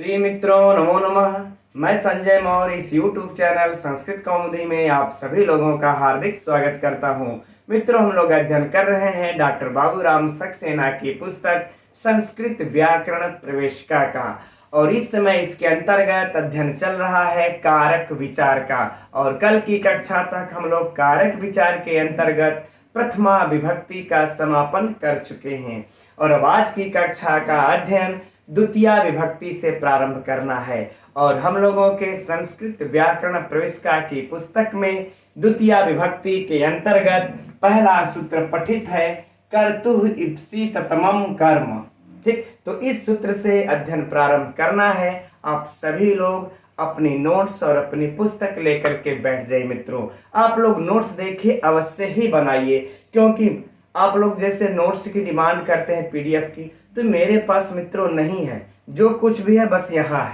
प्रिय मित्रों, नमो नमः। मैं संजय मौर्य इस YouTube चैनल संस्कृत कौमुदी में आप सभी लोगों का हार्दिक स्वागत करता हूं। मित्रों, हम लोग अध्ययन कर रहे हैं डॉक्टर बाबूराम सक्सेना की पुस्तक संस्कृत व्याकरण प्रवेशिका का, और इस समय इसके अंतर्गत अध्ययन चल रहा है कारक विचार का। और कल की कक्षा तक हम लोग कारक विचार के अंतर्गत प्रथमा विभक्ति का समापन कर चुके हैं, और अब आज की कक्षा का अध्ययन द्वितीया विभक्ति से प्रारंभ करना है। और हम लोगों के संस्कृत व्याकरण प्रवेशिका की पुस्तक में द्वितीया विभक्ति के अंतर्गत पहला सूत्र पठित है, कर्तुः ईप्सिततमं कर्म। ठीक, तो इस सूत्र से अध्ययन प्रारंभ करना है। आप सभी लोग अपनी नोट्स और अपनी पुस्तक लेकर के बैठ जाइए। मित्रों, आप लोग नोट्स देखिए, अवश्य ही बनाइए, क्योंकि आप लोग जैसे नोट्स की डिमांड करते हैं पीडीएफ की, तो मेरे पास मित्रों नहीं है। जो कुछ भी है बस यहाँ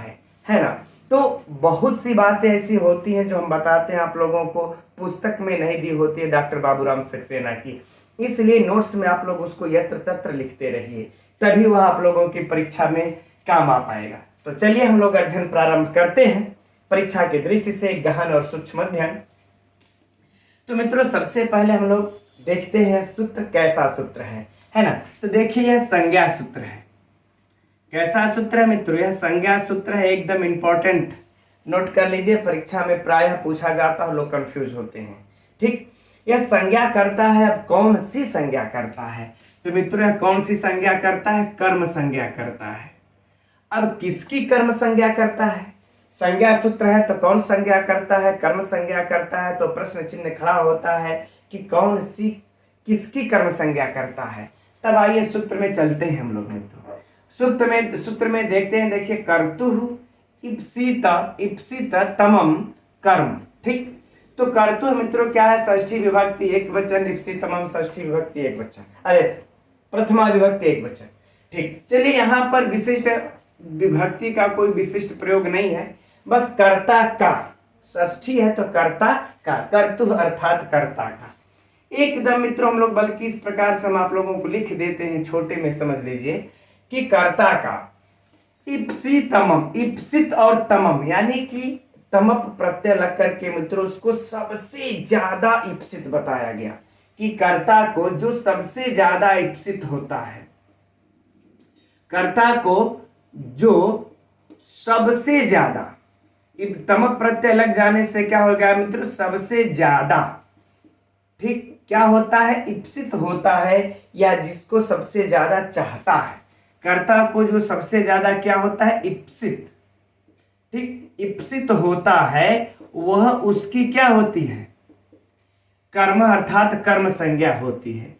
है ना। तो बहुत सी बातें ऐसी होती हैं जो हम बताते हैं आप लोगों को, पुस्तक में नहीं दी होती है डॉक्टर बाबूराम सक्सेना की, इसलिए नोट्स में आप लोग उसको यत्र तत्र लिखते रहिए, तभी वह आप लोगों की परीक्षा में काम आ पाएगा। तो चलिए हम लोग अध्ययन प्रारंभ करते हैं परीक्षा की दृष्टि से गहन और सूक्ष्म अध्ययन। तो मित्रों, सबसे पहले हम लोग देखते हैं सूत्र कैसा सूत्र है ना। तो देखिए, यह संज्ञा सूत्र है। कैसा सूत्र है मित्रों? यह संज्ञा सूत्र है, एकदम इंपॉर्टेंट, नोट कर लीजिए। परीक्षा में प्रायः पूछा जाता है, लोग कंफ्यूज होते हैं। ठीक, यह संज्ञा करता है। अब कौन सी संज्ञा करता है? तो मित्रों, यह कौन सी संज्ञा करता है? कर्म संज्ञा करता है। अब किसकी कर्म संज्ञा करता है? संज्ञा सूत्र है तो कौन संज्ञा करता है? कर्म संज्ञा करता है। तो प्रश्न चिन्ह खड़ा होता है कि कौन सी किसकी कर्म संज्ञा करता है। तब आइए सूत्र में चलते हैं हम लोग मित्रों। सूत्र में देखते हैं। देखिए, कर्तुः ईप्सिततमं कर्म। ठीक, तो कर्तुः मित्रों क्या है? षष्ठी विभक्ति एक वचन, ईप्सिततमं षष्ठी विभक्ति एक वचन, अरे प्रथमा विभक्ति एक वचन। ठीक, चलिए, यहाँ पर विशिष्ट विभक्ति का कोई विशिष्ट प्रयोग नहीं है, बस कर्ता का। षष्ठी है तो कर्ता का, कर्तुः अर्थात कर्ता का। एकदम मित्रों हम लोग बल्कि इस प्रकार से हम आप लोगों को लिख देते हैं, छोटे में समझ लीजिए कि कर्ता का ईप्सितमम, ईप्सित और तमम यानी कि तमप प्रत्यय लग करके मित्रों उसको सबसे ज्यादा ईप्सित बताया गया, कि कर्ता को जो सबसे ज्यादा ईप्सित होता है, कर्ता को जो सबसे ज्यादा, तमप प्रत्यय लग जाने से क्या हो गया मित्रों? सबसे ज्यादा। ठीक, क्या होता है? ईप्सित होता है, या जिसको सबसे ज्यादा चाहता है। कर्ता को जो सबसे ज्यादा क्या होता है? ईप्सित। ठीक, ईप्सित होता है, वह उसकी क्या होती है? कर्म अर्थात कर्म संज्ञा होती है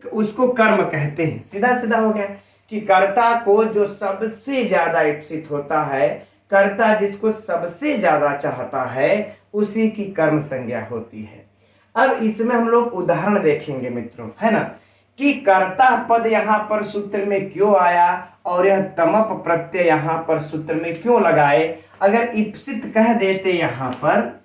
उसको कर्म कहते हैं। सीधा सीधा हो गया कि कर्ता को जो सबसे ज्यादा ईप्सित होता है, कर्ता जिसको सबसे ज्यादा चाहता है, उसी की कर्म संज्ञा होती है। अब इसमें हम लोग उदाहरण देखेंगे मित्रों, है ना, कि कर्ता पद यहाँ पर सूत्र में क्यों आया और यह तमप प्रत्यय यहाँ पर सूत्र में क्यों लगाए। अगर ईप्सित कह देते यहाँ पर,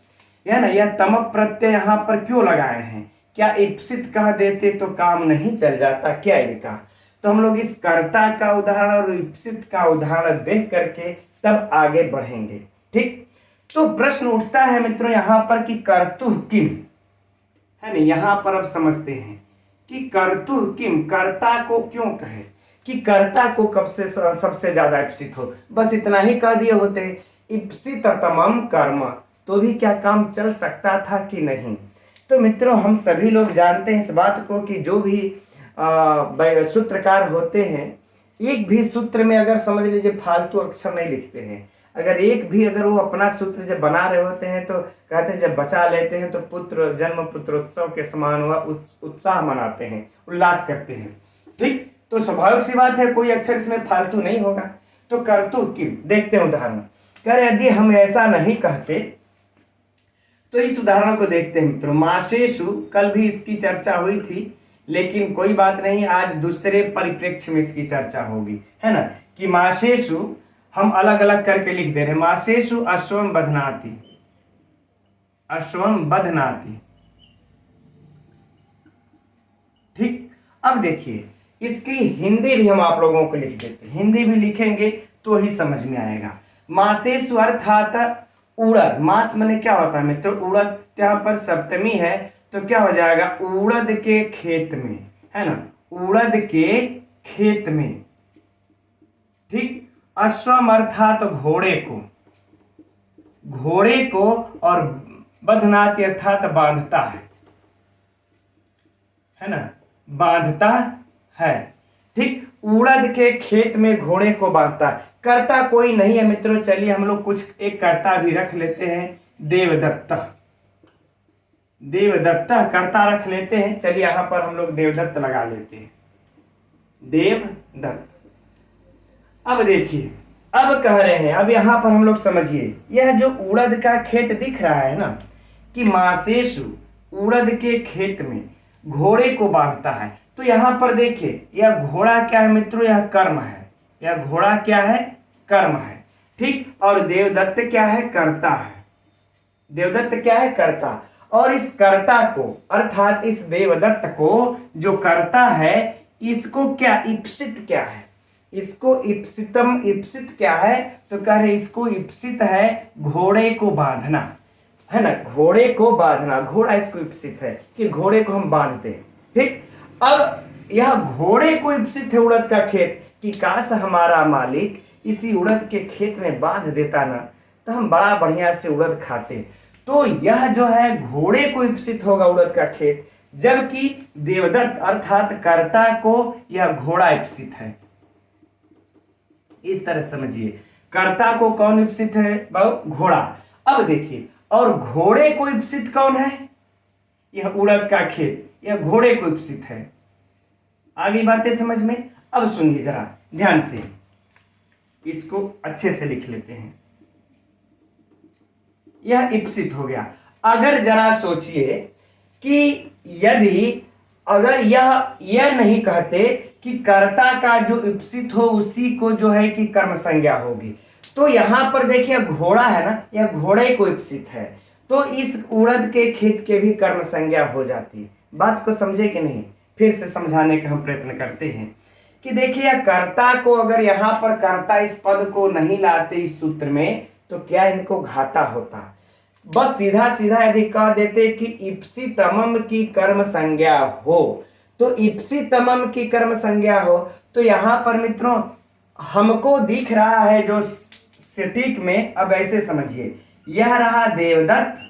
है ना, यह तमप प्रत्यय यहाँ पर क्यों लगाए हैं? क्या ईप्सित कह देते तो काम नहीं चल जाता क्या इनका? तो हम लोग इस कर्ता का उदाहरण और ईप्सित का उदाहरण देख करके तब आगे बढ़ेंगे। ठीक, तो प्रश्न उठता है मित्रों यहाँ पर कि कर्तुः किम, है ना। यहाँ पर अब समझते हैं कि कर्तुः किम, कर्ता को क्यों कहे, कि कर्ता को कब से सबसे ज्यादा ईप्सित हो। बस इतना ही कह दिए होते, ईप्सिततमं कर्म, तो भी क्या काम चल सकता था कि नहीं। तो मित्रों, हम सभी लोग जानते हैं इस बात को कि जो भी सूत्रकार होते हैं, एक भी सूत्र में अगर समझ लीजिए फालतू अक्षर नहीं लिखते हैं। अगर वो अपना सूत्र जब बना रहे होते हैं तो कहते हैं, जब बचा लेते हैं तो पुत्र जन्म पुत्रोत्सव के समान हुआ, उत्साह मनाते हैं, उल्लास करते हैं। ठीक, तो स्वाभाविक सी बात है, कोई अक्षर इसमें फालतू नहीं होगा। तो कर्तुः किम देखते हैं उदाहरण। यदि हम ऐसा नहीं कहते तो इस उदाहरण को देखते हैं मित्रों। मासेषु, कल भी इसकी चर्चा हुई थी, लेकिन कोई बात नहीं, आज दूसरे परिप्रेक्ष्य में इसकी चर्चा होगी, है ना, कि मासेषु हम अलग अलग करके लिख दे रहे हैं। मासेषु अश्वम बध्नाति, अश्वम बध्नाति। ठीक, अब देखिए इसकी हिंदी भी हम आप लोगों को लिख देते हैं। हिंदी भी लिखेंगे तो ही समझ में आएगा। मासेषु अर्थात उड़द, मास माने क्या होता है मित्रों, उड़द, यहाँ पर सप्तमी है तो क्या हो जाएगा, उड़द के खेत में, है ना, उड़द के खेत में। ठीक। अश्वम अर्थात घोड़े को, घोड़े को, और बध्नाति अर्थात बांधता है ना, बांधता है। ठीक। उड़द के खेत में घोड़े को बांधता है। कर्ता कोई नहीं है मित्रों, चलिए हम लोग कुछ एक कर्ता भी रख लेते हैं, देवदत्त, देवदत्त कर्ता रख लेते हैं। चलिए यहां पर हम लोग देवदत्त लगा लेते हैं, देवदत्त। अब देखिए, अब कह रहे हैं, अब यहां पर हम लोग समझिए, यह जो उड़द का खेत दिख रहा है ना, कि मासेषु, उड़द के खेत में घोड़े को बांधता है, तो यहां पर देखिए यह घोड़ा क्या है मित्रों, यह कर्म है, यह घोड़ा क्या है, कर्म है। ठीक। और देवदत्त क्या है, कर्ता है, देवदत्त क्या है, कर्ता। और इस कर्ता को अर्थात इस देवदत्त को जो कर्ता है, इसको क्या इप्सित क्या है, इसको इप्सितम, इप्सित क्या है, तो कह रहे इसको इप्सित है घोड़े को बांधना, है ना, घोड़े को बांधना, घोड़ा इसको इप्सित है कि घोड़े को हम बांधते हैं। ठीक। अब यह घोड़े को इप्सित है उड़द का खेत, कि काश हमारा मालिक इसी उड़द के खेत में बांध देता ना, तो हम बड़ा बढ़िया से उड़द खाते। तो यह जो है घोड़े को इप्सित होगा उड़द का खेत, जबकि देवदत्त अर्थात कर्ता को यह घोड़ा इप्सित है। इस तरह समझिए, कर्ता को कौन इप्सित है, घोड़ा। अब देखिए, और घोड़े को इप्सित कौन है, यह उड़द का खेत, यह घोड़े को इप्सित है। आगे बातें समझ में। अब सुनिए जरा ध्यान से, इसको अच्छे से लिख लेते हैं। यह इप्सित हो गया। अगर जरा सोचिए कि यदि अगर यह नहीं कहते कि कर्ता का जो इप्सित हो उसी को जो है कि कर्म संज्ञा होगी, तो यहां पर देखिए घोड़ा है ना, यह घोड़े को इप्सित है, तो इस उड़द के खेत के भी कर्म संज्ञा हो जाती। बात को समझे कि नहीं, फिर से समझाने का हम प्रयत्न करते हैं कि देखिए कर्ता को, अगर यहां पर कर्ता इस पद को नहीं लाते इस सूत्र में, तो क्या इनको घाटा होता। बस सीधा सीधा यदि कह देते कि इप्सितमम की कर्म संज्ञा हो, तो इप्सितमम की कर्म संज्ञा हो, तो यहां पर मित्रों हमको दिख रहा है जो सटीक में, अब ऐसे समझिए, यह रहा देवदत्त,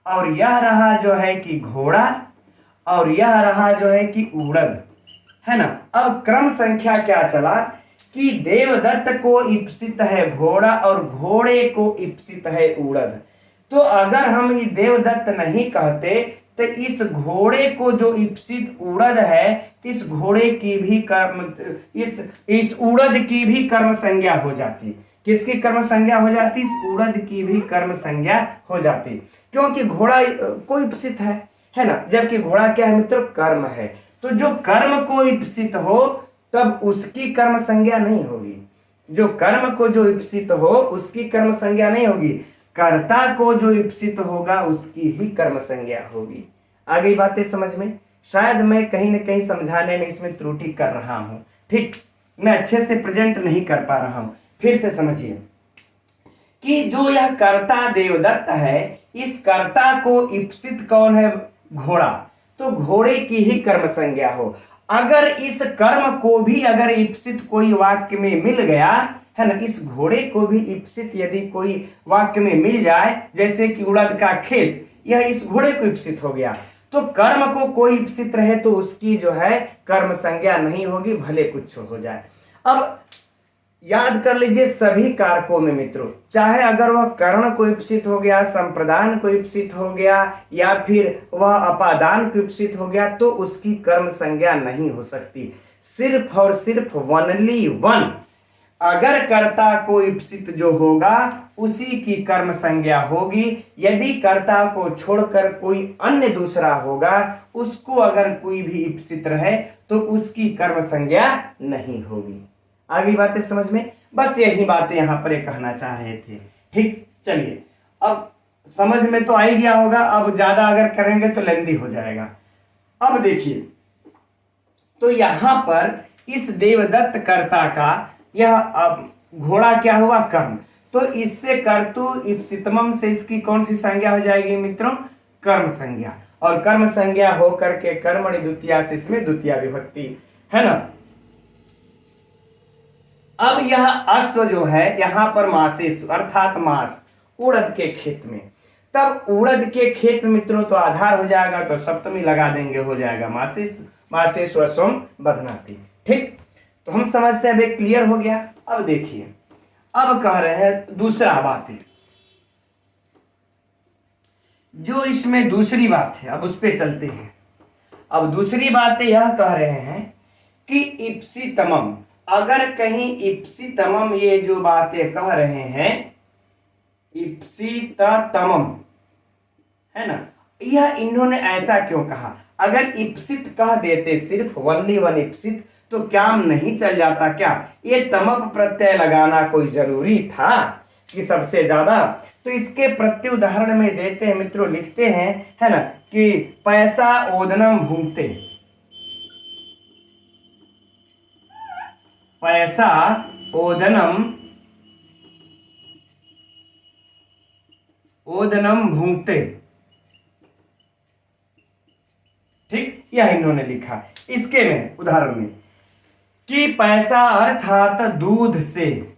और यह रहा जो है कि घोड़ा, और यह रहा जो है कि उड़द, है ना। अब क्रम संख्या क्या चला कि देवदत्त को इप्सित है घोड़ा और घोड़े को इप्सित है उड़द। तो अगर हम ये देवदत्त नहीं कहते तो इस घोड़े को जो इप्सित उड़द है, इस घोड़े की भी कर्म, इस उड़द की भी कर्म संज्ञा हो जाती। किसकी कर्म संज्ञा हो जाती, इस उड़द की भी कर्म संज्ञा हो जाती, क्योंकि घोड़ा को इप्सित है ना, जबकि घोड़ा क्या है मित्रों, कर्म है। तो जो कर्म को इप्सित हो तब उसकी कर्म संज्ञा नहीं होगी, जो कर्म को जो इप्सित हो उसकी कर्म संज्ञा नहीं होगी, कर्ता को जो इप्सित होगा उसकी ही कर्म संज्ञा होगी। आ गई बातें समझ में। शायद मैं कहीं ना कहीं समझाने में इसमें त्रुटि कर रहा हूं। ठीक, मैं अच्छे से प्रेजेंट नहीं कर पा रहा हूं। फिर से समझिए कि जो यह कर्ता देवदत्त है, इस कर्ता को इप्सित कौन है, घोड़ा, तो घोड़े की ही कर्म संज्ञा हो। अगर इस कर्म को भी अगर इप्सित कोई वाक्य में मिल गया है ना, इस घोड़े को भी इप्सित यदि कोई वाक्य में मिल जाए, जैसे कि उड़द का खेत, यह इस घोड़े को इप्सित हो गया, तो कर्म को कोई इप्सित रहे तो उसकी जो है कर्म संज्ञा नहीं होगी, भले कुछ हो जाए। अब याद कर लीजिए सभी कारकों में मित्रों, चाहे अगर वह कर्ण को इप्सित हो गया, संप्रदान को इप्सित हो गया, या फिर वह अपादान को इप्सित हो गया, तो उसकी कर्म संज्ञा नहीं हो सकती। सिर्फ और सिर्फ ओनली वन, अगर कर्ता को इप्सित जो होगा उसी की कर्म संज्ञा होगी। यदि कर्ता को छोड़कर कोई अन्य दूसरा होगा, उसको अगर कोई भी इप्सित रहे तो उसकी कर्म संज्ञा नहीं होगी। आगे बातें समझ में। बस यही बातें यहां पर कहना चाह रहे थे। ठीक, चलिए अब समझ में तो आ ही गया होगा। अब ज्यादा अगर करेंगे तो लेंदी हो जाएगा। अब देखिए, तो यहां पर इस देवदत्त कर्ता का यह अब घोड़ा क्या हुआ, कर्म। तो इससे कर्तु इप्सितमम से इसकी कौन सी संज्ञा हो जाएगी मित्रों, कर्म संज्ञा। और कर्म संज्ञा होकर के कर्मणि द्वितीया से इसमें द्वितीया विभक्ति, है ना। अब यह अश्व जो है यहां पर मासेसु अर्थात मास, उड़द के खेत में। तब उड़द के खेत में मित्रों तो आधार हो जाएगा, तो सप्तमी लगा देंगे, हो जाएगा मासेसु, मासेसु अश्वम बध्नाति। ठीक, तो हम समझते हैं भाई क्लियर हो गया। अब देखिए, अब कह रहे हैं दूसरा बात है, जो इसमें दूसरी बात है, अब उस पे चलते हैं। अब दूसरी बात यह कह रहे हैं कि इप्सितमम, अगर कहीं इप्सितमम, ये जो बातें कह रहे हैं इप्सितमम, है ना, यह इन्होंने ऐसा क्यों कहा। अगर इप्सित कह देते सिर्फ वनली वन इप्सित तो क्या नहीं चल जाता क्या, ये तमप प्रत्यय लगाना कोई जरूरी था कि सबसे ज्यादा। तो इसके प्रत्यय उदाहरण में देते हैं मित्रों, लिखते हैं, है ना, कि पैसा ओदनम भूंगते, पैसा ओदनम भूंगते। ठीक, यह इन्होंने लिखा इसके में उदाहरण में कि पैसा अर्थात दूध से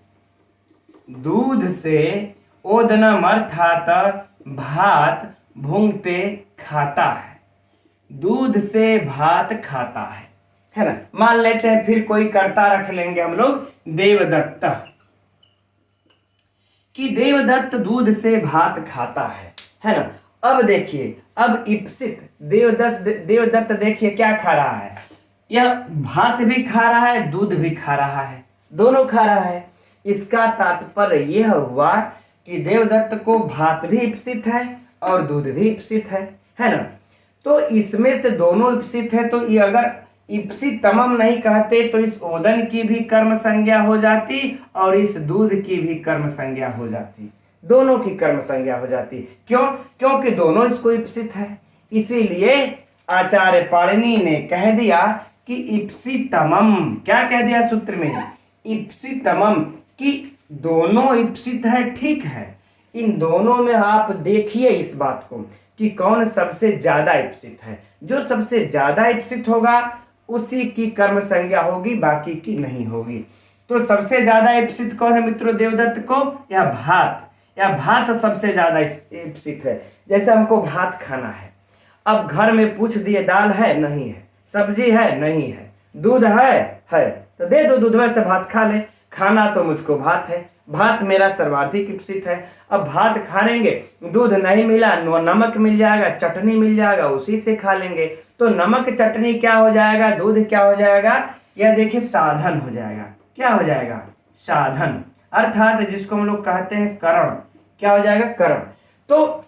ओदनम अर्थात भात भूंगते खाता है, दूध से भात खाता है ना। मान लेते हैं फिर कोई कर्ता रख लेंगे हम लोग देवदत्त, कि देवदत्त दूध से भात खाता है ना। अब देखिए, अब इप्सित देवदत्त देखिए क्या खा रहा है, यह भात भी खा रहा है, दूध भी खा रहा है, दोनों खा रहा है। इसका तात्पर्य यह हुआ कि देवदत्त को भात भी इप्सित है और दूध भी इप्सित है ना। तो इसमें से दोनों इप्सित है, तो ये अगर इप्सितमम नहीं कहते तो इस ओदन की भी कर्म संज्ञा हो जाती और इस दूध की भी कर्म संज्ञा हो जाती, दोनों की कर्म संज्ञा हो जाती। क्यों, क्योंकि दोनों इसको इप्सित है। इसीलिए आचार्य पाणिनि ने कह दिया कि इप्सितमम, क्या कह दिया सूत्र में, इप्सितमम, कि दोनों इप्सित है, ठीक है। इन दोनों में आप देखिए इस बात को कि कौन सबसे ज्यादा इप्सित है। जो सबसे ज्यादा इप्सित होगा उसी की कर्म संज्ञा होगी, बाकी की नहीं होगी। तो सबसे ज्यादा इप्सित कौन है मित्रों देवदत्त को, या भात, या भात सबसे ज्यादा इप्सित है। जैसे हमको भात खाना है, अब घर में पूछ दिए दाल है, नहीं है, सब्जी है, नहीं है, दूध है, तो दे दो दूध में से भात खा ले। खाना तो मुझको भात है, भात मेरा सर्वाधिक इप्सित है। अब भात खाएंगे, दूध नहीं मिला, नमक मिल जाएगा, चटनी मिल जाएगा, उसी से खा लेंगे। तो नमक चटनी क्या हो जाएगा, दूध क्या हो जाएगा, यह देखिए साधन हो जाएगा। क्या हो जाएगा, साधन, अर्थात जिसको हम लोग कहते हैं करण, क्या हो जाएगा, करण। तो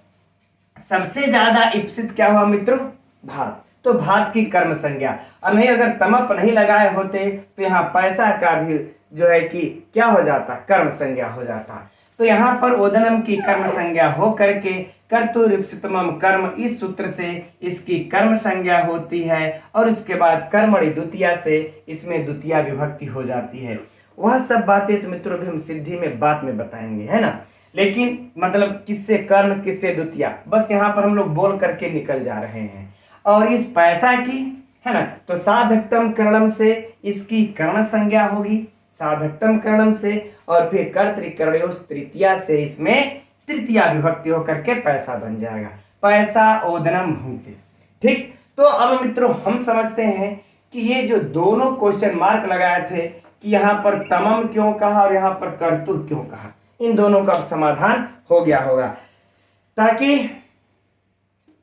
सबसे ज्यादा इप्सित क्या हुआ मित्रों, भात। तो भात की कर्म संज्ञा, और नहीं अगर तमप नहीं लगाए होते तो यहाँ पैसा का भी जो है कि क्या हो जाता, कर्म संज्ञा हो जाता। तो यहाँ पर ओदनम की कर्म संज्ञा हो करके कर्तुरिप्सितमम कर्म, इस सूत्र से इसकी कर्म संज्ञा होती है और उसके बाद कर्मणि द्वितीया से इसमें द्वितीया विभक्ति हो जाती है। वह सब बातें तो मित्रों भी हम सिद्धि में बाद में बताएंगे, है ना। लेकिन मतलब किससे कर्म किससे द्वितीया, बस यहाँ पर हम लोग बोल करके निकल जा रहे हैं। और इस पैसा की, है ना, तो साधकतम करणम से इसकी कर्ण संज्ञा होगी, साधकतम करणम से, और फिर कर्तृकरणयोस तृतीया से इसमें तृतीया विभक्ति होकर के पैसा बन जाएगा, पैसा ओदनम भूंगते। ठीक, तो अब मित्रों हम समझते हैं कि ये जो दोनों क्वेश्चन मार्क लगाए थे कि यहाँ पर तमम क्यों कहा और यहाँ पर कर्तु क्यों कहा, इन दोनों का समाधान हो गया होगा, ताकि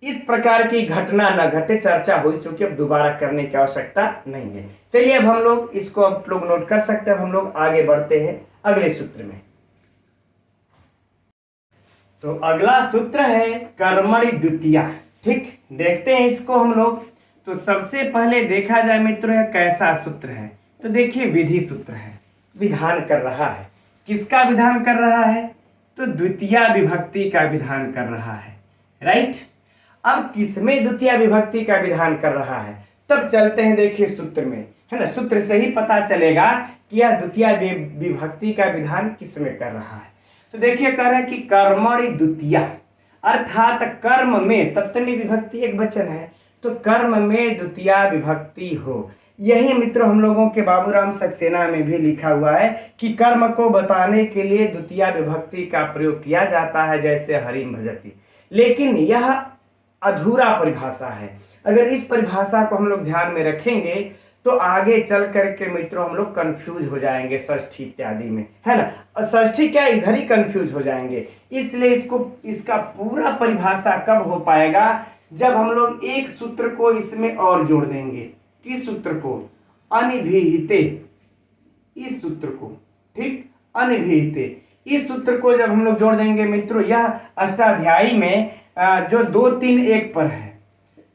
इस प्रकार की घटना न घटे। चर्चा हो चुकी, अब दोबारा करने की आवश्यकता नहीं है। चलिए अब हम लोग इसको आप लोग नोट कर सकते हैं। अब हम लोग आगे बढ़ते हैं अगले सूत्र में। तो अगला सूत्र है कर्मणि द्वितीया। ठीक, देखते हैं इसको हम लोग। तो सबसे पहले देखा जाए मित्रों यह कैसा सूत्र है, तो देखिए विधि सूत्र है, विधान कर रहा है। किसका विधान कर रहा है, तो द्वितीया विभक्ति का विधान कर रहा है, राइट। अब किसमें द्वितीय विभक्ति का विधान कर रहा है, तब चलते हैं देखिए सूत्र में, है ना। सूत्र से ही पता चलेगा कि यह द्वितीय विभक्ति का विधान किसमें कर रहा है। तो देखिए कह रहा है कि कर्मणि द्वितीय, अर्थात कर्म में सप्तमी विभक्ति एक वचन है, तो कर्म में द्वितीय विभक्ति हो। यही मित्रों हम लोगों के बाबूराम सक्सेना में भी लिखा हुआ है कि कर्म को बताने के लिए द्वितीय विभक्ति का प्रयोग किया जाता है, जैसे हरिम भजति। लेकिन यह अधूरा परिभाषा है। अगर इस परिभाषा को हम लोग ध्यान में रखेंगे तो आगे चल करके मित्रों हम लोग कंफ्यूज हो जाएंगे षष्ठी इत्यादि में, है ना। षष्ठी क्या, इधर ही कंफ्यूज हो जाएंगे। इसलिए इसका पूरा परिभाषा कब हो पाएगा, जब हम लोग एक सूत्र को इसमें और जोड़ देंगे। किस सूत्र को, अनिभिहिते, इस सूत्र को, ठीक, अनिभिहिते, इस सूत्र को जब हम लोग जोड़ देंगे मित्रों, यह अष्टाध्यायी में जो 2, 3, 1 पर है,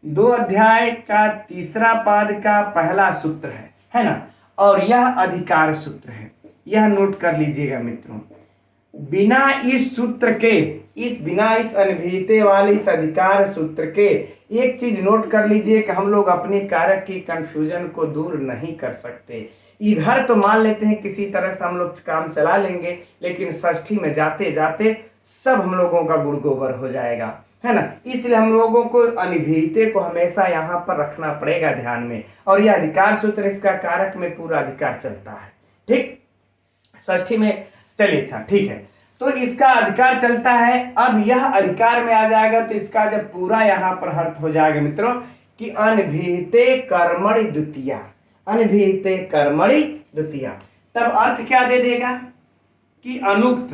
2 अध्याय का तीसरा पाद का पहला सूत्र है ना, और यह अधिकार सूत्र है। यह नोट कर लीजिएगा मित्रों। बिना इस सूत्र के, बिना इस अनिभिहिते वाले इस अधिकार सूत्र के, एक चीज नोट कर लीजिए कि हम लोग अपने कारक की कंफ्यूजन को दूर नहीं कर सकते। इधर तो मान लेते हैं किसी तरह से हम लोग काम चला लेंगे, लेकिन षष्ठी में जाते जाते सब हम लोगों का गुड़ गोबर हो जाएगा, है ना। इसलिए हम लोगों को अनिभिहिते को हमेशा यहाँ पर रखना पड़ेगा ध्यान में। और यह अधिकार सूत्र, इसका कारक में पूरा अधिकार चलता है, ठीक, षष्ठी में। चलिए अच्छा ठीक है, तो इसका अधिकार चलता है। अब यह अधिकार में आ जाएगा तो इसका जब पूरा यहाँ पर अर्थ हो जाएगा मित्रों कि अनिभिहिते कर्मणि द्वितीय, अनिभिहिते कर्मणि द्वितीय, तब अर्थ क्या दे देगा कि अनुक्त,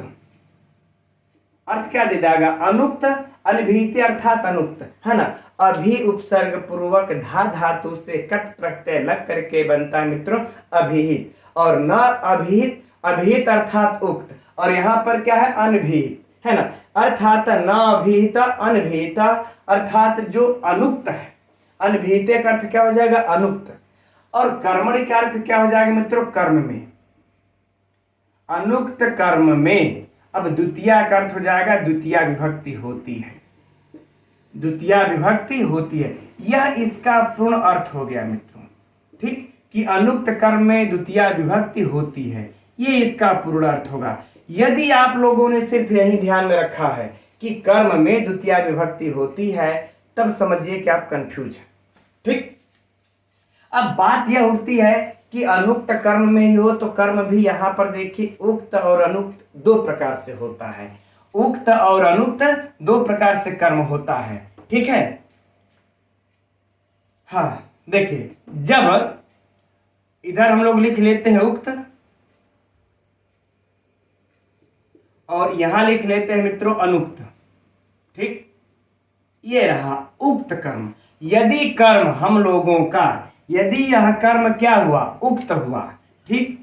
अर्थ क्या दे देगा, अनुक्त, अनिभिहिते अर्थात अनुक्त, है ना। अभि उपसर्ग पूर्वक धा धातु से कट प्रत्यय लग करके बनता है मित्रों अभिहित, और न अभिहित, अभिहित अर्थात उक्त, और यहाँ पर क्या है, अनभिहित, है ना। अर्थात न अभिहित अनभिहित अर्थात जो अनुक्त है। अनभिहिते का अर्थ क्या हो जाएगा, अनुक्त, और कर्मणि का अर्थ क्या हो जाएगा मित्रों, कर्म में, अनुक्त कर्म में। अब द्वितीय का अर्थ हो जाएगा द्वितीय विभक्ति होती है, द्वितीय विभक्ति होती है। यह इसका पूर्ण अर्थ हो गया मित्रों, ठीक, कि अनुक्त कर्म में द्वितीय विभक्ति होती है, ये इसका पूर्ण अर्थ होगा। यदि आप लोगों ने सिर्फ यही ध्यान में रखा है कि कर्म में द्वितीय विभक्ति होती है, तब समझिए कि आप कंफ्यूज हैं, ठीक। अब बात यह उठती है कि अनुक्त कर्म में ही हो, तो कर्म भी यहां पर देखिए उक्त और अनुक्त 2 प्रकार से होता है। उक्त और अनुक्त 2 प्रकार से कर्म होता है, ठीक है। हाँ देखिए, जब इधर हम लोग लिख लेते हैं उक्त, और यहां लिख लेते हैं मित्रों अनुक्त, ठीक, ये रहा उक्त कर्म। यदि कर्म हम लोगों का, यदि यह कर्म क्या हुआ, उक्त हुआ, ठीक,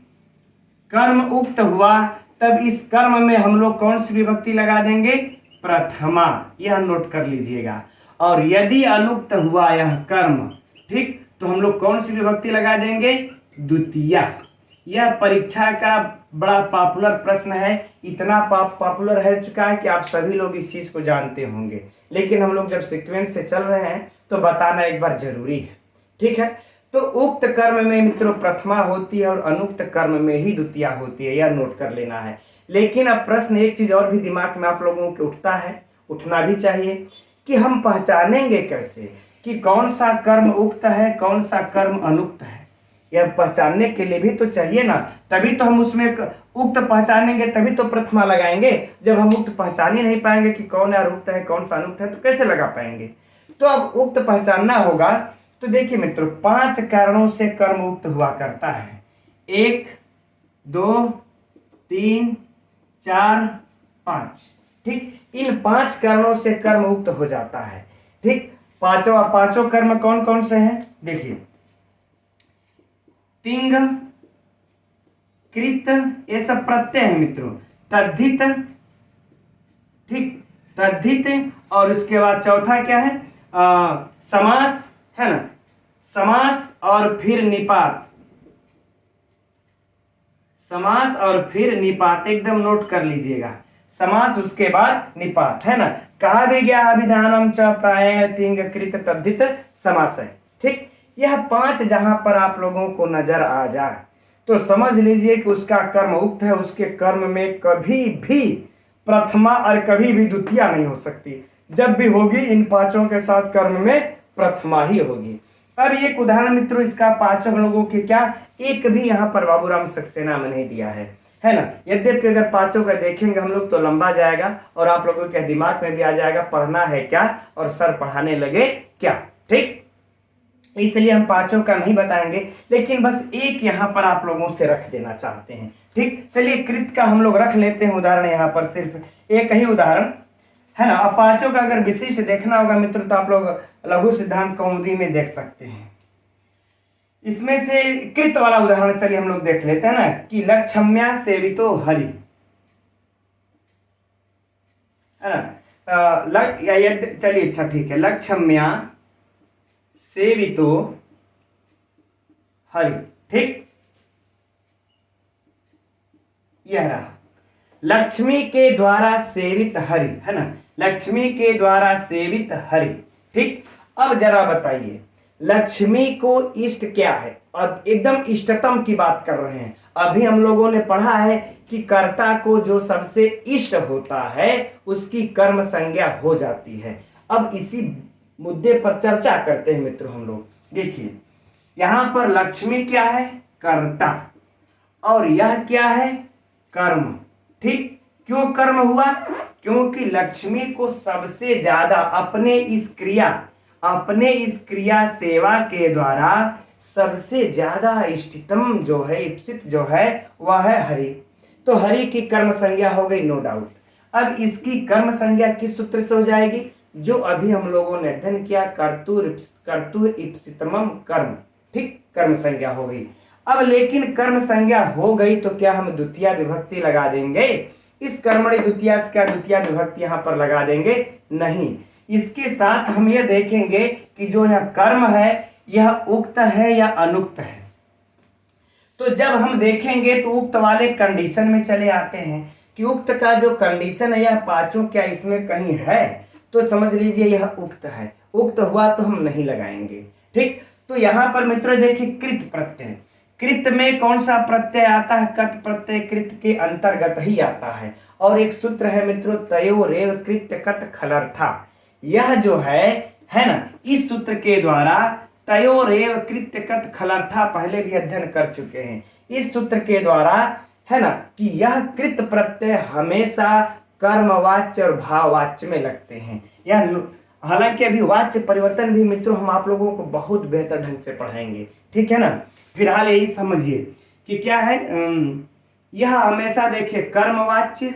कर्म उक्त हुआ, तब इस कर्म में हम लोग कौन सी विभक्ति लगा देंगे, प्रथमा, यह नोट कर लीजिएगा। और यदि अनुक्त हुआ यह कर्म, ठीक, तो हम लोग कौन सी विभक्ति लगा देंगे, द्वितीय। यह परीक्षा का बड़ा पॉपुलर प्रश्न है, इतना पॉपुलर है चुका है कि आप सभी लोग इस चीज को जानते होंगे, लेकिन हम लोग जब सीक्वेंस से चल रहे हैं तो बताना एक बार जरूरी है, ठीक है। तो उक्त कर्म में मित्रों प्रथमा होती है और अनुक्त कर्म में ही द्वितीय होती है, यह नोट कर लेना है। लेकिन अब प्रश्न एक चीज और भी दिमाग में आप लोगों के उठता है, उठना भी चाहिए, कि हम पहचानेंगे कैसे कि कौन सा कर्म उक्त है, कौन सा कर्म अनुक्त है। यह पहचानने के लिए भी तो चाहिए ना, तभी तो हम उसमें उक्त पहचानेंगे, तभी तो प्रथमा लगाएंगे। जब हम उक्त पहचान ही नहीं पाएंगे कि कौन यार उक्त है कौन सा अनुक्त है, तो कैसे लगा पाएंगे। तो अब उक्त पहचानना होगा। तो देखिए मित्रों, 5 कारणों से कर्म उक्त हुआ करता है। 1, 2, 3, 4, 5, ठीक। इन 5 कारणों से कर्म उक्त हो जाता है, ठीक। पांचों कर्म कौन कौन से हैं, देखिए, तिंग, कृत, ये सब प्रत्यय है मित्रों, तद्धित, ठीक, तद्धित, और उसके बाद चौथा क्या है, समास, है ना, समास और फिर निपात, समास और फिर निपात, एकदम नोट कर लीजिएगा। समास उसके बाद निपात, है ना। कहा भी गया अभिधानम च प्रायेण तिंग कृत तद्धित समास है, ठीक। यह 5 जहां पर आप लोगों को नजर आ जाए तो समझ लीजिए कि उसका कर्म उक्त है, उसके कर्म में कभी भी प्रथमा और कभी भी द्वितीया नहीं हो सकती। जब भी होगी इन पांचों के साथ कर्म में प्रथमा ही होगी। अब एक उदाहरण मित्रों इसका पांचों लोगों के क्या एक भी यहाँ पर बाबूराम सक्सेना में नहीं दिया है ना। यद्यपि अगर पांचों का देखेंगे हम लोग तो लंबा जाएगा और आप लोगों के दिमाग में भी आ जाएगा पढ़ना है क्या और सर पढ़ाने लगे क्या, ठीक। इसलिए हम पांचों का नहीं बताएंगे, लेकिन बस एक यहाँ पर आप लोगों से रख देना चाहते हैं, ठीक। चलिए कृत का हम लोग रख लेते हैं उदाहरण, यहाँ पर सिर्फ एक ही उदाहरण है ना। अब पांचों का अगर विशिष्ट देखना होगा मित्र तो आप लोग लघु सिद्धांत कौमुदी में देख सकते हैं। इसमें से कृत वाला उदाहरण चलिए हम लोग देख लेते हैं ना कि लक्षम्या सेवितो हरि, है ना। चलिए अच्छा ठीक है, लक्षम्या सेवितो हरि, ठीक। यह रहा लक्ष्मी के द्वारा सेवित हरि, है ना, लक्ष्मी के द्वारा सेवित हरि, ठीक। अब जरा बताइए लक्ष्मी को इष्ट क्या है। अब एकदम इष्टतम की बात कर रहे हैं। अभी हम लोगों ने पढ़ा है कि कर्ता को जो सबसे इष्ट होता है उसकी कर्म संज्ञा हो जाती है। अब इसी मुद्दे पर चर्चा करते हैं मित्रों हम लोग। देखिए यहां पर लक्ष्मी क्या है, कर्ता, और यह क्या है, कर्म, ठीक। क्यों कर्म हुआ, क्योंकि लक्ष्मी को सबसे ज्यादा अपने इस क्रिया सेवा के द्वारा सबसे ज्यादा इष्टतम जो है, इप्सित जो है वह है हरि। तो हरि की कर्म संज्ञा हो गई, नो डाउट। अब इसकी कर्म संज्ञा किस सूत्र से हो जाएगी, जो अभी हम लोगों ने अध्ययन किया, कर्तुर इप्सितमम कर्म, ठीक, कर्म संज्ञा हो गई। अब लेकिन कर्म संज्ञा हो गई तो क्या हम द्वितीय विभक्ति लगा देंगे, इस कर्मणि द्वितीया से क्या द्वितीय विभक्ति यहां पर लगा देंगे, नहीं। इसके साथ हम यह देखेंगे कि जो यह कर्म है यह उक्त है या अनुक्त है। तो जब हम देखेंगे तो उक्त वाले कंडीशन में चले आते हैं कि उक्त का जो कंडीशन है यह पांचों क्या इसमें कहीं है, तो समझ लीजिए यह उक्त है। उक्त हुआ तो हम नहीं लगाएंगे, ठीक। तो यहां पर मित्रों देखिए कृत प्रत्यय, कृत में कौन सा प्रत्यय आता है, कत प्रत्यय कृत के अंतर्गत ही आता है। और एक सूत्र है मित्रों तयोरेव कृत्य कत खलर्था, यह जो है ना, इस सूत्र के द्वारा तयोरेव कृत्य कत खलर्था पहले भी अध्ययन कर चुके हैं। इस सूत्र के द्वारा है ना कि यह कृत प्रत्यय हमेशा कर्मवाच्य और भाववाच्य में लगते हैं। यह हालांकि अभी वाच्य परिवर्तन भी मित्रों हम आप लोगों को बहुत बेहतर ढंग से पढ़ाएंगे, ठीक है ना। फिलहाल यही समझिए कि क्या है, यह हमेशा देखिए कर्मवाच्य,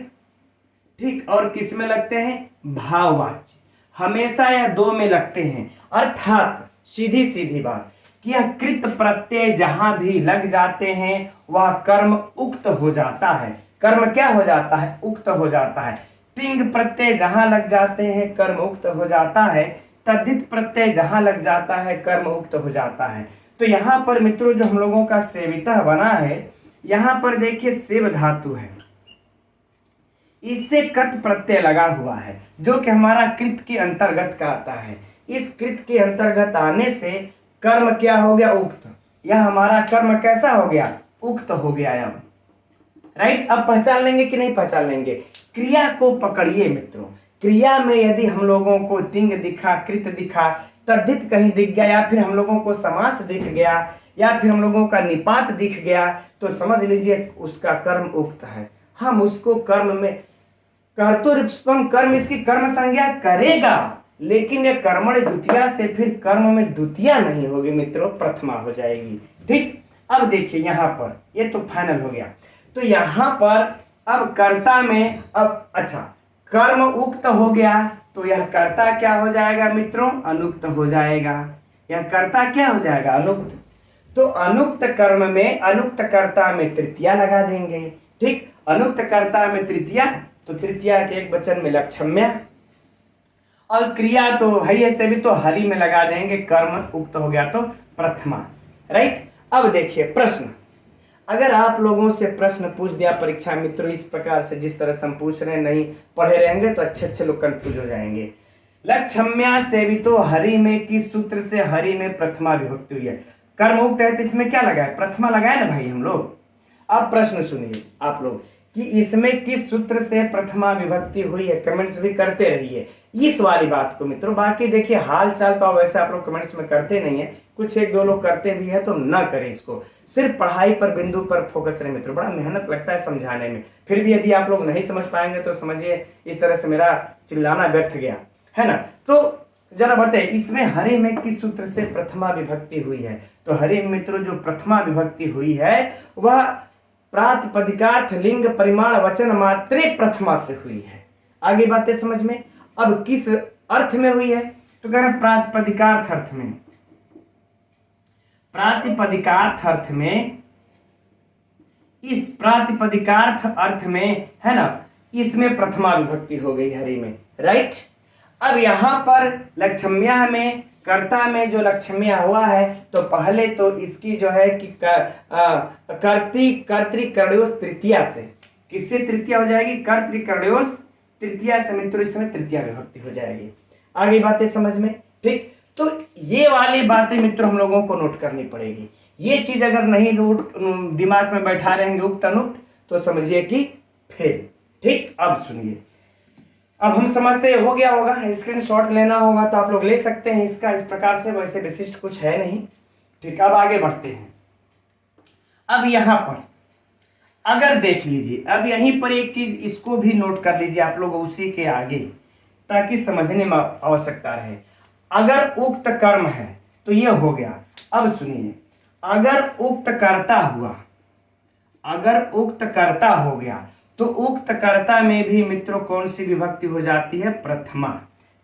ठीक, और किस में लगते हैं, भाववाच्य, हमेशा यह दो में लगते हैं। अर्थात सीधी सीधी बात कि यह कृत प्रत्यय जहां भी लग जाते हैं वह कर्म उक्त हो जाता है। कर्म क्या हो जाता है, उक्त हो जाता है। तिंग प्रत्यय जहां लग जाते हैं कर्म उक्त हो जाता है। तद्धित प्रत्यय जहां लग जाता है कर्म उक्त हो जाता है। तो यहां पर मित्रों जो हम लोगों का सेविता बना है, यहां पर देखिए सेव धातु है, इससे कत प्रत्यय लगा हुआ है जो कि हमारा कृत के अंतर्गत का आता है। इस कृत के अंतर्गत आने से कर्म क्या हो गया, उक्त। यह हमारा कर्म कैसा हो गया, उक्त हो गया। अब राइट, अब पहचान लेंगे कि नहीं पहचान लेंगे, क्रिया को पकड़िए मित्रों। क्रिया में यदि हम लोगों को तिंग दिखा, कृत दिखा, तद्धित कहीं दिख गया, या फिर हम लोगों को समास दिख गया, या फिर हम लोगों का निपात दिख गया, तो समझ लीजिए उसका कर्म उक्त है। हम उसको कर्म में कर्तुर्पम कर्म इसकी कर्म संज्ञा करेगा, लेकिन यह कर्मणि द्वितीया से फिर कर्म में द्वितीया नहीं होगी मित्रों, प्रथमा हो जाएगी, ठीक। अब देखिए यहां पर ये तो फाइनल हो गया। तो यहां पर अब कर्ता में अब अच्छा कर्म उक्त हो गया तो यह कर्ता क्या हो जाएगा मित्रों, अनुक्त हो जाएगा। यह कर्ता क्या हो जाएगा, अनुक्त। तो अनुक्त कर्म में अनुक्त कर्ता में तृतीया लगा देंगे, ठीक। अनुक्त कर्ता में तृतीया, तो तृतीया के एक वचन में लक्षम्या, और क्रिया तो है से भी तो हरि में लगा देंगे, कर्म उक्त हो गया तो प्रथमा, राइट। अब देखिए प्रश्न, अगर आप लोगों से प्रश्न पूछ दिया परीक्षा मित्रों इस प्रकार से जिस तरह से हम पूछ रहे हैं, नहीं पढ़े रहेंगे तो अच्छे लोग कंफ्यूज हो जाएंगे। लक्षम्या सेवितो हरि में किस सूत्र से हरि में प्रथमा विभक्ति हुई है, कर्म उक्त है तो इसमें क्या लगा है, प्रथमा लगाए ना भाई हम लोग, अब प्रश्न सुनिए आप लोग कि इसमें किस सूत्र से प्रथमा विभक्ति हुई है, कमेंट्स भी करते रहिए इस वाली बात को मित्रों। बाकी देखिए हाल चाल तो वैसे आप लोग कमेंट्स में करते नहीं है, कुछ एक दो लोग करते भी है तो ना करें इसको, सिर्फ पढ़ाई पर बिंदु पर फोकस रहे मित्रों। बड़ा मेहनत लगता है समझाने में, फिर भी यदि आप लोग नहीं समझ पाएंगे तो समझिए इस तरह से मेरा चिल्लाना व्यर्थ गया, है ना। तो जरा बताइए इसमें हरि में किस सूत्र से प्रथमा विभक्ति हुई है। तो हरि मित्रों जो प्रथमा विभक्ति हुई है वह प्रातिपदिकार्थ लिंग परिमाण वचन मात्रे प्रथमा से हुई है। आगे बातें समझ में। अब किस अर्थ में हुई है तो कह रहे प्रातिपदिकार्थ अर्थ में, प्रातिपदिकार्थ अर्थ में, इस प्रातिपदिकार्थ अर्थ में है ना, इसमें प्रथमा विभक्ति हो गई हरि में, राइट। अब यहां पर लक्षम्या में कर्ता में जो लक्षम्या हुआ है तो पहले तो इसकी जो है कि कर्तृकर्णयोस तृतीया से, किससे तृतीया हो जाएगी, कर्तृकर्णयोस तृतीया से मित्रों इसमें तृतीया विभक्ति हो जाएगी। आगे बातें समझ में, ठीक। तो ये वाली बातें मित्रों हम लोगों को नोट करनी पड़ेगी। ये चीज अगर नहीं दिमाग में बैठा रहेंगे उक्त अनुक्त तो समझिए कि फेल, ठीक। अब सुनिए, अब हम समझते हो गया होगा, स्क्रीनशॉट लेना होगा तो आप लोग ले सकते हैं इसका इस प्रकार से, वैसे विशिष्ट कुछ है नहीं, ठीक। अब आगे बढ़ते हैं। अब यहां पर अगर देख लीजिए, अब यहीं पर एक चीज इसको भी नोट कर लीजिए आप लोग उसी के आगे, ताकि समझने में आवश्यकता रहे। अगर उक्त कर्म है तो ये हो गया। अब सुनिए, अगर उक्त कर्ता हुआ, अगर उक्त कर्ता हो गया तो उक्त कर्ता में भी मित्रों कौन सी विभक्ति हो जाती है, प्रथमा,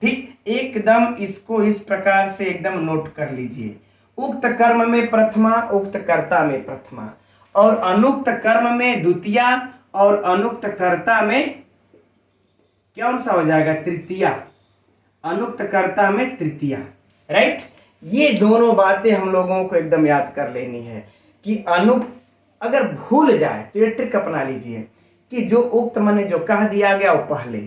ठीक। एकदम इसको इस प्रकार से एकदम नोट कर लीजिए, उक्त कर्म में प्रथमा, उक्त कर्ता में प्रथमा, और अनुक्त कर्म में द्वितीया, और अनुक्त कर्ता में कौन सा हो जाएगा, तृतीया, अनुक्त कर्ता में तृतीया, राइट। ये दोनों बातें हम लोगों को एकदम याद कर लेनी है कि अनुक्त अगर भूल जाए तो ये ट्रिक अपना लीजिए कि जो उक्त माने जो कह दिया गया वो पहले,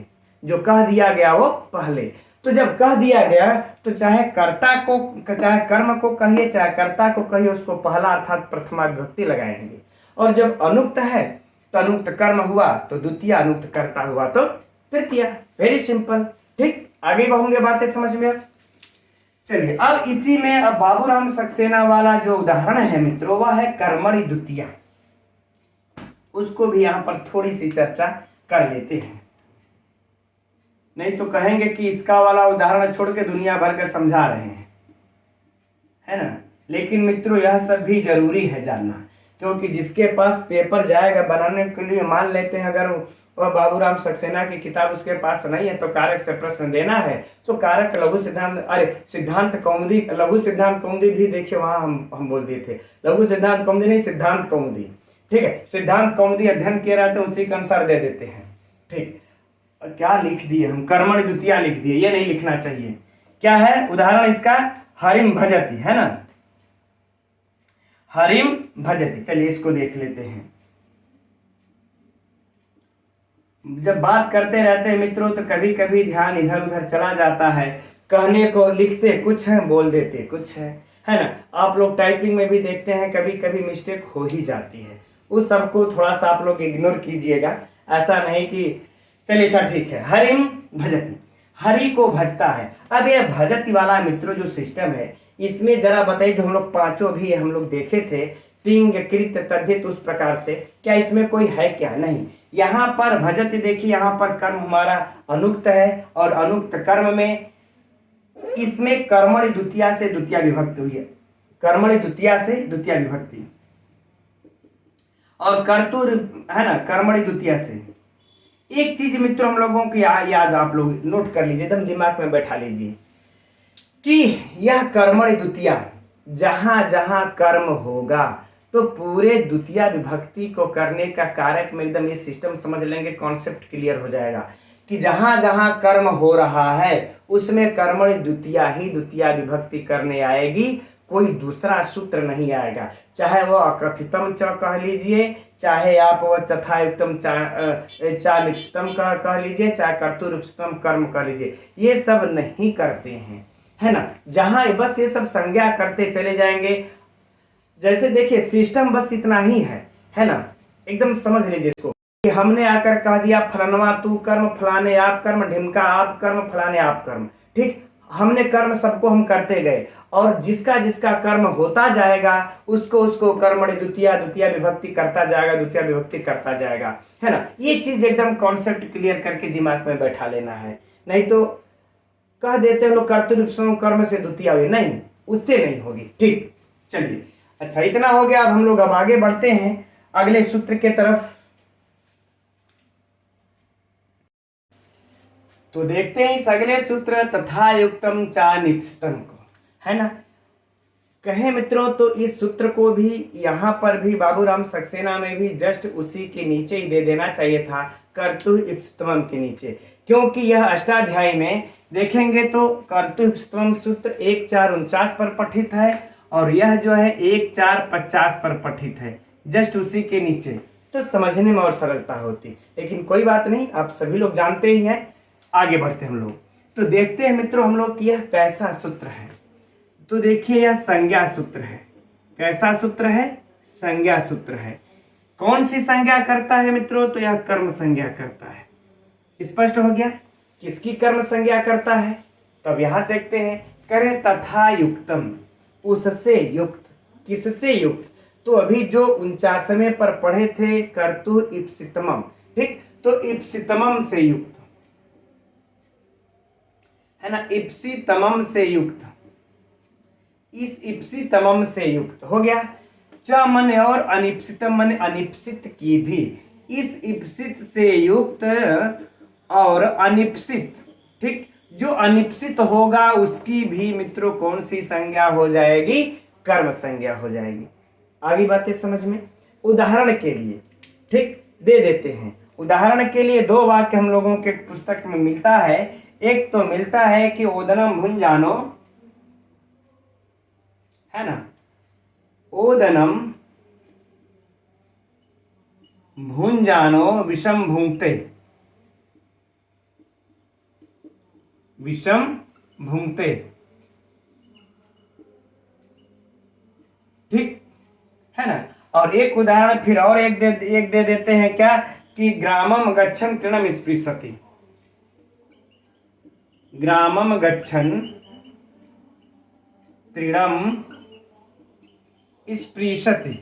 जो कह दिया गया वो पहले। तो जब कह दिया गया तो चाहे कर्ता को, चाहे कर्म को कहिए, चाहे कर्ता को कहिए, उसको पहला अर्थात प्रथमा विभक्ति लगाएंगे। और जब अनुक्त है तो अनुक्त कर्म हुआ तो द्वितीय, अनुक्त कर्ता हुआ तो तृतीय। वेरी सिंपल, ठीक। आगे बढ़ेंगे बातें समझ में। चलिए अब इसी में अब बाबूराम सक्सेना वाला जो उदाहरण है मित्रों वह है कर्मणि द्वितीया, उसको भी यहां पर थोड़ी सी चर्चा कर लेते हैं। नहीं तो कहेंगे कि इसका वाला उदाहरण छोड़ के दुनिया भर का समझा रहे हैं, है ना। लेकिन मित्रों यह सब भी जरूरी है जानना, क्योंकि जिसके पास पेपर जाएगा बनाने के लिए, मान लेते हैं अगर वह बाबूराम सक्सेना की किताब उसके पास नहीं है तो कारक से प्रश्न देना है तो कारक लघु सिद्धांत, अरे सिद्धांत कौमुदी, लघु सिद्धांत कौमुदी भी देखिए वहां हम बोल दिए थे, लघु सिद्धांत कौमुदी नहीं सिद्धांत कौमुदी, ठीक है। सिद्धांत कौमुदी अध्ययन किए रहते हैं उसी के अनुसार दे देते हैं, ठीक। क्या लिख दिए हम, कर्मणि द्वितीया लिख दिए, ये नहीं लिखना चाहिए। क्या है उदाहरण इसका, हरिम भजति, है ना, हरिम भजति। चलिए इसको देख लेते हैं। जब बात करते रहते हैं मित्रों तो कभी कभी ध्यान इधर उधर चला जाता है, कहने को लिखते कुछ है बोल देते कुछ है ना। आप लोग टाइपिंग में भी देखते हैं कभी कभी मिस्टेक हो ही जाती है, उस सबको थोड़ा सा आप लोग इग्नोर कीजिएगा, ऐसा नहीं कि चलिए अच्छा ठीक है। हरिम भजति, हरि को भजता है। अब ये भजति वाला मित्रों जो सिस्टम है इसमें जरा बताइए, जो हम लोग पांचों भी हम लोग देखे थे, तिंग कृत तद्धित, उस प्रकार से क्या इसमें कोई है क्या, नहीं। यहाँ पर भजति देखिए, यहाँ पर कर्म हमारा अनुक्त है और अनुक्त कर्म में इसमें कर्मणि द्वितीया से द्वितीया विभक्ति हुई है, कर्मणि द्वितीया से द्वितीया विभक्ति, और कर्तुर है ना कर्मणि द्वितीया से। एक चीज मित्रों हम लोगों को याद आप लोग नोट कर लीजिए, एकदम दिमाग में बैठा लीजिए कि यह कर्मणि द्वितीया जहां जहां कर्म होगा तो पूरे द्वितीया विभक्ति को करने का कारक में एकदम ये सिस्टम समझ लेंगे, कॉन्सेप्ट क्लियर हो जाएगा कि जहां जहां कर्म हो रहा है उसमें कर्मणि द्वितीया ही द्वितीया विभक्ति करने आएगी, कोई दूसरा सूत्र नहीं आएगा। चाहे वह अकथितम च कह लीजिए, चाहे आप वह तथायुक्तम चालिप्सितम का कह लीजिए, चाहे कर्तुरूपसितम कर्म कह लीजिए, ये सब नहीं करते हैं, है ना। जहां बस ये सब संज्ञा करते चले जाएंगे। जैसे देखिए सिस्टम बस इतना ही है ना, एकदम समझ लीजिए इसको कि हमने आकर कह दिया फलनवा तू कर्म, फलाने आप कर्म, ढिमका आप कर्म, फलाने आप कर्म। ठीक, हमने कर्म सबको हम करते गए और जिसका जिसका कर्म होता जाएगा उसको उसको कर्मणि द्वितीया द्वितीया विभक्ति करता जाएगा, द्वितीया विभक्ति करता जाएगा, है ना। ये चीज एकदम कॉन्सेप्ट क्लियर करके दिमाग में बैठा लेना है, नहीं तो कह देते हैं लोग कर्तृ कर्म से द्वितीया हुई, नहीं, उससे नहीं होगी। ठीक, चलिए, अच्छा इतना हो गया। अब हम लोग अब आगे बढ़ते हैं अगले सूत्र के तरफ। तो देखते हैं इस अगले सूत्र तथा युक्तम चा निप्सितम को, है ना। कहे मित्रों तो इस सूत्र को भी यहां पर भी बाबूराम सक्सेना में भी जस्ट उसी के नीचे ही दे देना चाहिए था, कर्तु इप्सितम के नीचे, क्योंकि यह अष्टाध्यायी में देखेंगे तो कर्तु इप्सितम सूत्र 1:4:49 पर पठित है और यह जो है 1:4:50 पर पठित है, जस्ट उसी के नीचे, तो समझने में और सरलता होती। लेकिन कोई बात नहीं, आप सभी लोग जानते ही हैं। आगे बढ़ते हम लोग, तो देखते हैं मित्रों हम लोग कि यह कैसा सूत्र है। तो देखिए यह संज्ञा सूत्र है। कैसा सूत्र है? संज्ञा सूत्र है। कौन सी संज्ञा करता है मित्रों? तो यह कर्म संज्ञा करता है। स्पष्ट हो गया किसकी कर्म संज्ञा करता है? तब यहां देखते हैं, करें तथा युक्तम, उससे युक्त, किससे युक्त? तो अभी जो 49वें पर पढ़े थे कर्तु इप्सितमम, ठीक, तो इप्सितमम से युक्त, है ना, इप्सितमम से युक्त, इस इप्सितमम से युक्त हो गया। च मन और अनिप्सितम मन अनिप्सित की भी, इस इप्सित से युक्त और अनिप्सित, ठीक, जो अनिप्सित होगा उसकी भी मित्रों कौन सी संज्ञा हो जाएगी? कर्म संज्ञा हो जाएगी। आगे बातें समझ में। उदाहरण के लिए, ठीक, दे देते हैं। उदाहरण के लिए 2 वाक्य हम लोगों के पुस्तक में मिलता है। एक तो मिलता है कि ओदनम भुंजानो, है ना, ओदनम भुंजानो विषम भुंगते, विषम भुंगते, ठीक है ना। और एक उदाहरण फिर और एक दे देते हैं, क्या कि ग्रामम गच्छन तृणम स्पृशति, ग्रामम गच्छन तृणम स्पृशति,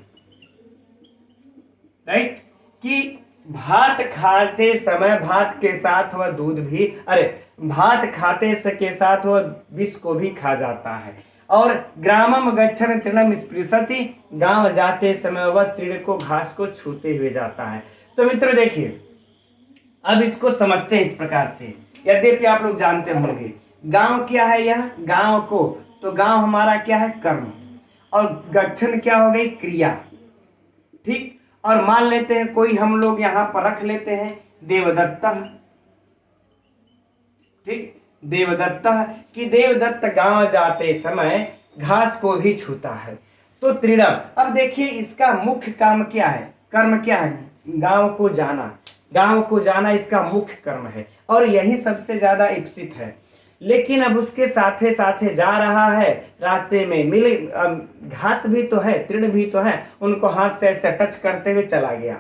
राइट, कि भात खाते समय भात के साथ वह दूध भी, अरे भात खाते के साथ वह विष को भी खा जाता है। और ग्रामम गच्छन तृणम स्पृशति, गांव जाते समय वह तृण को, घास को छूते हुए जाता है। तो मित्रों देखिए, अब इसको समझते हैं इस प्रकार से। यद्यपि आप लोग जानते होंगे गांव क्या है, यह गांव को, तो गांव हमारा क्या है? कर्म, और गच्छन क्या हो गई? क्रिया, ठीक। और मान लेते हैं कोई हम लोग यहां पर रख लेते हैं देवदत्त, ठीक, देवदत्त, कि देवदत्त गांव जाते समय घास को भी छूता है, तो तृणम। अब देखिए इसका मुख्य काम क्या है? कर्म क्या है? गांव को जाना, गांव को जाना इसका मुख्य कर्म है और यही सबसे ज्यादा इप्सित है। लेकिन अब उसके साथे साथे जा रहा है, रास्ते में मिले घास भी तो है, तृण भी तो है, उनको हाथ से ऐसे टच करते हुए चला गया।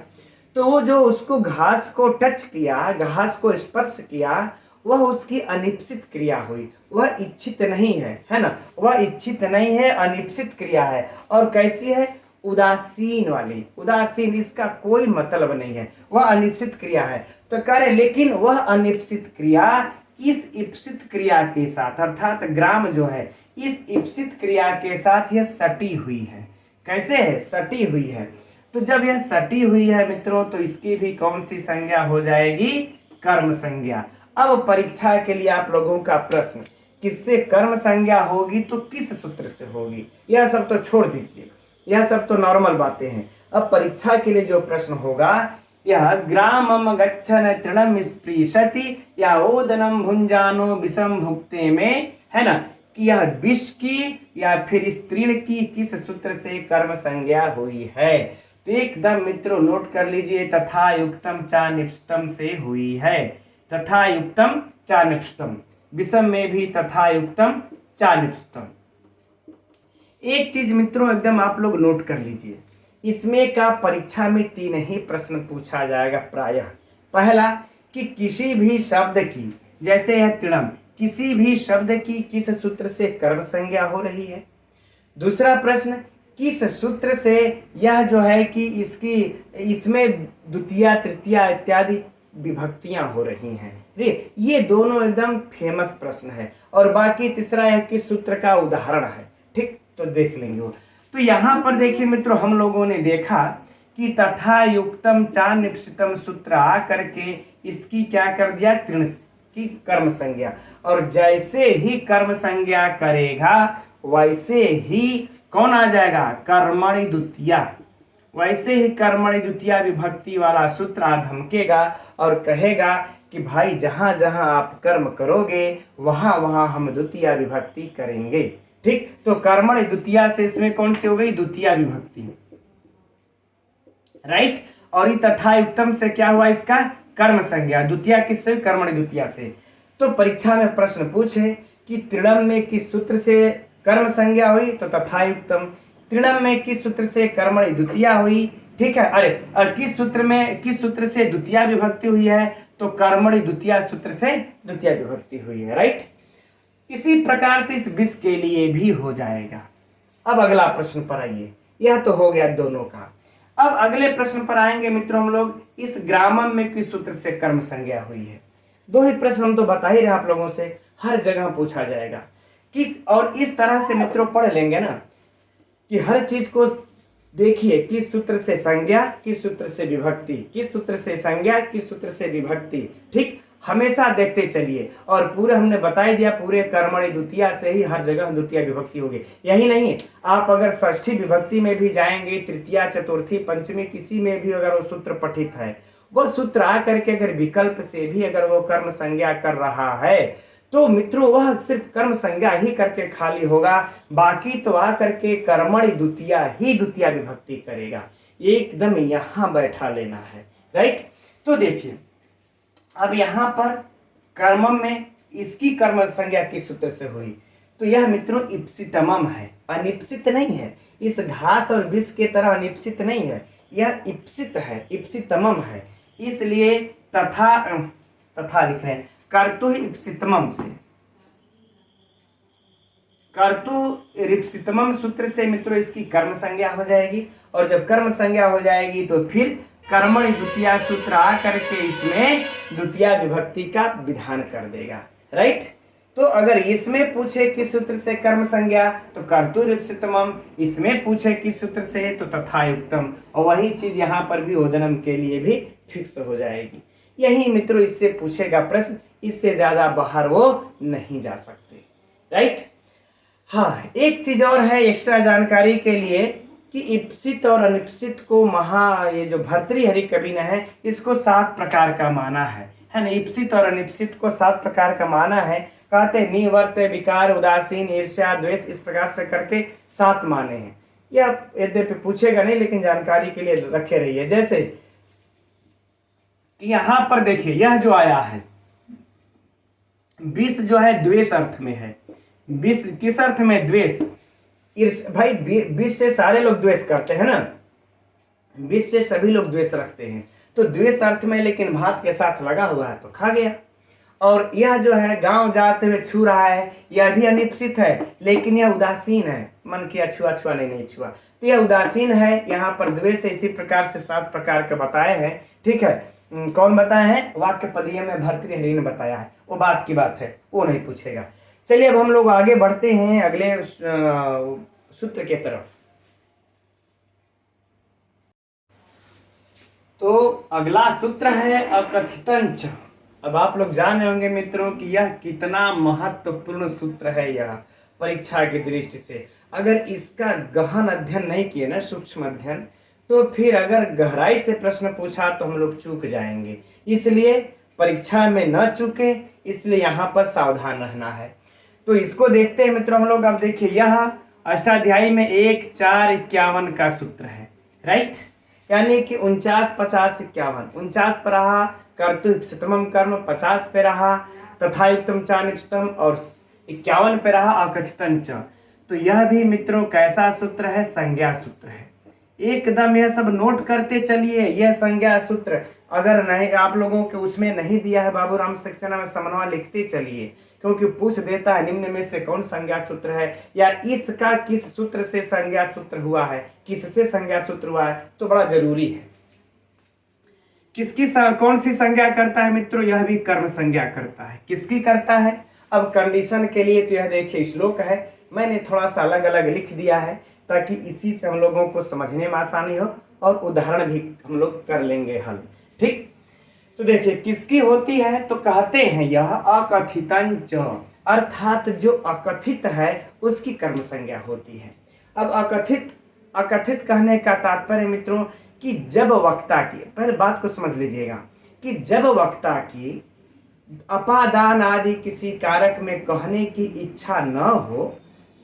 तो वो जो उसको घास को टच किया, घास को स्पर्श किया, वह उसकी अनिप्सित क्रिया हुई, वह इच्छित नहीं है ना, वह इच्छित नहीं है, अनिप्सित क्रिया है। और कैसी है? उदासीन वाली, उदासीन, इसका कोई मतलब नहीं है, वह अनिप्सित क्रिया है। तो कह रहे लेकिन वह अनिप्सित क्रिया इस इप्सित क्रिया के साथ, अर्थात ग्राम जो है इस इप्सित क्रिया के साथ यह सटी हुई है। कैसे है? सटी हुई है। तो जब यह सटी हुई है मित्रों, तो इसकी भी कौन सी संज्ञा हो जाएगी? कर्म संज्ञा। अब परीक्षा के लिए आप लोगों का प्रश्न, किससे कर्म संज्ञा होगी तो किस सूत्र से होगी? यह सब तो छोड़ दीजिए, यह सब तो नॉर्मल बातें हैं। अब परीक्षा के लिए जो प्रश्न होगा, यह ग्रामम गच्छन तृणम स्पृशति या ओदनम भुंजानो विषम भुक्ते में, है ना, कि यह विष की या फिर इस तृण की किस सूत्र से कर्म संज्ञा हुई है? तो एकदम मित्रों नोट कर लीजिए, तथा युक्तम चा निप्सितम से हुई है। तथा युक्तम चा निप्सितम, विषम में भी तथा युक्तम चा निप्सितम। एक चीज मित्रों एकदम आप लोग नोट कर लीजिए, इसमें का परीक्षा में 3 ही प्रश्न पूछा जाएगा प्रायः। पहला कि किसी भी शब्द की, जैसे है तृणम, किसी भी शब्द की किस सूत्र से कर्म संज्ञा हो रही है। दूसरा प्रश्न, किस सूत्र से यह जो है कि इसकी इसमें द्वितीया तृतीया इत्यादि विभक्तियां हो रही हैं। ये दोनों एकदम फेमस प्रश्न है। और बाकी तीसरा है किस सूत्र का उदाहरण है। ठीक, तो देख लेंगे वो। तो यहाँ पर देखिए मित्रों, हम लोगों ने देखा कि तथा युक्तम चा निप्सितम सूत्र आ करके इसकी क्या कर दिया, तृण की कर्म संज्ञा। और जैसे ही कर्म संज्ञा करेगा वैसे ही कौन आ जाएगा, कर्मणि द्वितीया। वैसे ही कर्मणि द्वितीया विभक्ति वाला सूत्र धमकेगा और कहेगा कि भाई जहां जहां आप कर्म करोगे वहां वहां हम द्वितीया विभक्ति करेंगे। ठीक, तो कर्मणि द्वितीया से इसमें कौन सी हो गई, द्वितीया विभक्ति, राइट। और ये तथा युक्तम से क्या हुआ, इसका कर्म संज्ञा। द्वितीया किससे, कर्मणि द्वितीया से। तो परीक्षा में प्रश्न पूछे कि तृणम में किस सूत्र से कर्म संज्ञा हुई, तो तथा युक्तम। तृणम में किस सूत्र से कर्मणि द्वितीया हुई, ठीक है। अरे किस सूत्र से द्वितीया विभक्ति हुई है, तो कर्मणि द्वितीया सूत्र से द्वितीया विभक्ति हुई है, राइट। इसी प्रकार से इस विष के लिए भी हो जाएगा। अब अगला प्रश्न पर आइए, यह तो हो गया दोनों का। अब अगले प्रश्न पर आएंगे मित्रों हम लोग, इस ग्रामम में किस सूत्र से कर्म संज्ञा हुई है। 2 ही प्रश्न हम तो बता ही रहे आप लोगों से, हर जगह पूछा जाएगा किस। और इस तरह से मित्रों पढ़ लेंगे ना कि हर चीज को देखिए, किस सूत्र से संज्ञा, किस सूत्र से विभक्ति, किस सूत्र से संज्ञा, किस सूत्र से विभक्ति। ठीक, हमेशा देखते चलिए। और पूरे हमने बता ही दिया, पूरे कर्मणि द्वितीया से ही हर जगह द्वितीया विभक्ति होगी। यही नहीं, आप अगर षष्ठी विभक्ति में भी जाएंगे, तृतीया चतुर्थी पंचमी किसी में भी अगर वो सूत्र पठित है, वो सूत्र आकर के अगर विकल्प से भी अगर वो कर्म संज्ञा कर रहा है तो मित्रों वह सिर्फ कर्म संज्ञा ही करके खाली होगा, बाकी तो आकर के कर्मणि द्वितीया ही द्वितीया विभक्ति करेगा। एकदम यहां बैठा लेना है, राइट। तो देखिए अब यहां पर कर्मम में इसकी कर्म संज्ञा किस सूत्र से हुई, तो यह मित्रों इप्सितमम है, अनिप्सित नहीं है। इस घास और विष के तरह अनिप्सित नहीं है, यह इप्सित है, इप्सितमम है। इसलिए तथा लिख रहे हैं कर्तु इप्सितमम से, कर्तु इप्सितमम सूत्र से मित्रों इसकी कर्म संज्ञा हो जाएगी। और जब कर्म संज्ञा हो जाएगी तो फिर कर्मणि द्वितीया सूत्र आकर के इसमें द्वितीया विभक्ति का विधान कर देगा, राइट। तो अगर इसमें पूछे किस सूत्र से कर्म संज्ञा तो कर्तु इप्सितमम, इसमें पूछे किस सूत्र से तो तथा युक्तम। और वही चीज यहाँ पर भी ओदनम के लिए भी फिक्स हो जाएगी। यही मित्रों इससे पूछेगा प्रश्न, इससे ज्यादा बाहर वो नहीं जा सकते, राइट। हाँ, एक चीज और है एक्स्ट्रा जानकारी के लिए कि इप्सित और अनिप्सित को ये जो भर्तृहरि कवि ने है इसको 7 प्रकार का माना है ना। इप्सित और अनिप्सित को 7 प्रकार का माना है। कहते निवर्त, विकार, उदासीन, ईर्ष्या, द्वेष, इस प्रकार से करके 7 माने हैं। यह यद्यपि पूछेगा नहीं लेकिन जानकारी के लिए रखे रहिए। जैसे यहां पर देखिए यह जो आया है विष जो है द्वेष अर्थ में है। विष किस अर्थ में, द्वेष। भाई विष से सारे लोग द्वेष करते हैं ना, विष से सभी लोग द्वेष रखते हैं। तो द्वेष अर्थ में लेकिन भात के साथ लगा हुआ है तो खा गया। और यह जो है गांव जाते हुए छू रहा है, यह भी अनिप्सित है लेकिन यह उदासीन है, मन किया छुआ छुआ नहीं छुआ, तो यह उदासीन है। यहाँ पर द्वेष इसी प्रकार से 7 प्रकार के बताए हैं, ठीक है। कौन बताए हैं, वाक्य पदीय में भर्तृहरि ने बताया है, वो बात की बात है, वो नहीं पूछेगा। चलिए अब हम लोग आगे बढ़ते हैं अगले सूत्र के तरफ। तो अगला सूत्र है अकथितंच। अब आप लोग जान होंगे मित्रों कि यह कितना महत्वपूर्ण सूत्र है यह परीक्षा की दृष्टि से। अगर इसका गहन अध्ययन नहीं किए ना, सूक्ष्म अध्ययन, तो फिर अगर गहराई से प्रश्न पूछा तो हम लोग चूक जाएंगे। इसलिए परीक्षा में न चूके, इसलिए यहाँ पर सावधान रहना है। तो इसको देखते हैं मित्रों हम लोग। अब देखिए यह अष्टाध्यायी में 1, 4, 51 का सूत्र है, राइट। यानी कि 49, 50, 51। 49 पर रहा कर्तु इप्सितमम कर्म, 50 पे रहा तथा युक्तम चा निप्सितम और 51 पे रहा अकथितंच। तो यह भी मित्रों कैसा सूत्र है, संज्ञा सूत्र है। एकदम यह सब नोट करते चलिए। यह संज्ञा सूत्र अगर नहीं आप लोगों के उसमें नहीं दिया है बाबूराम सक्सेना में समन्वय लिखते चलिए, क्योंकि पूछ देता है निम्न में से कौन संज्ञा सूत्र है, या इसका किस सूत्र से संज्ञा सूत्र हुआ है, किससे संज्ञा सूत्र हुआ है, तो बड़ा जरूरी है। किसकी कौन सी संज्ञा करता है मित्रों, यह भी कर्म संज्ञा करता है। किसकी करता है, अब कंडीशन के लिए तो यह देखिए श्लोक है, मैंने थोड़ा सा अलग अलग लिख दिया है ताकि इसी से हम लोगों को समझने में आसानी हो और उदाहरण भी हम लोग कर लेंगे हल। ठीक, तो देखिए किसकी होती है, तो कहते हैं यह अकथितंच, अर्थात जो अकथित है उसकी कर्म संज्ञा होती है। अब अकथित कहने का तात्पर्य मित्रों कि जब वक्ता की, पहले बात को समझ लीजिएगा, कि जब वक्ता की अपादान आदि किसी कारक में कहने की इच्छा न हो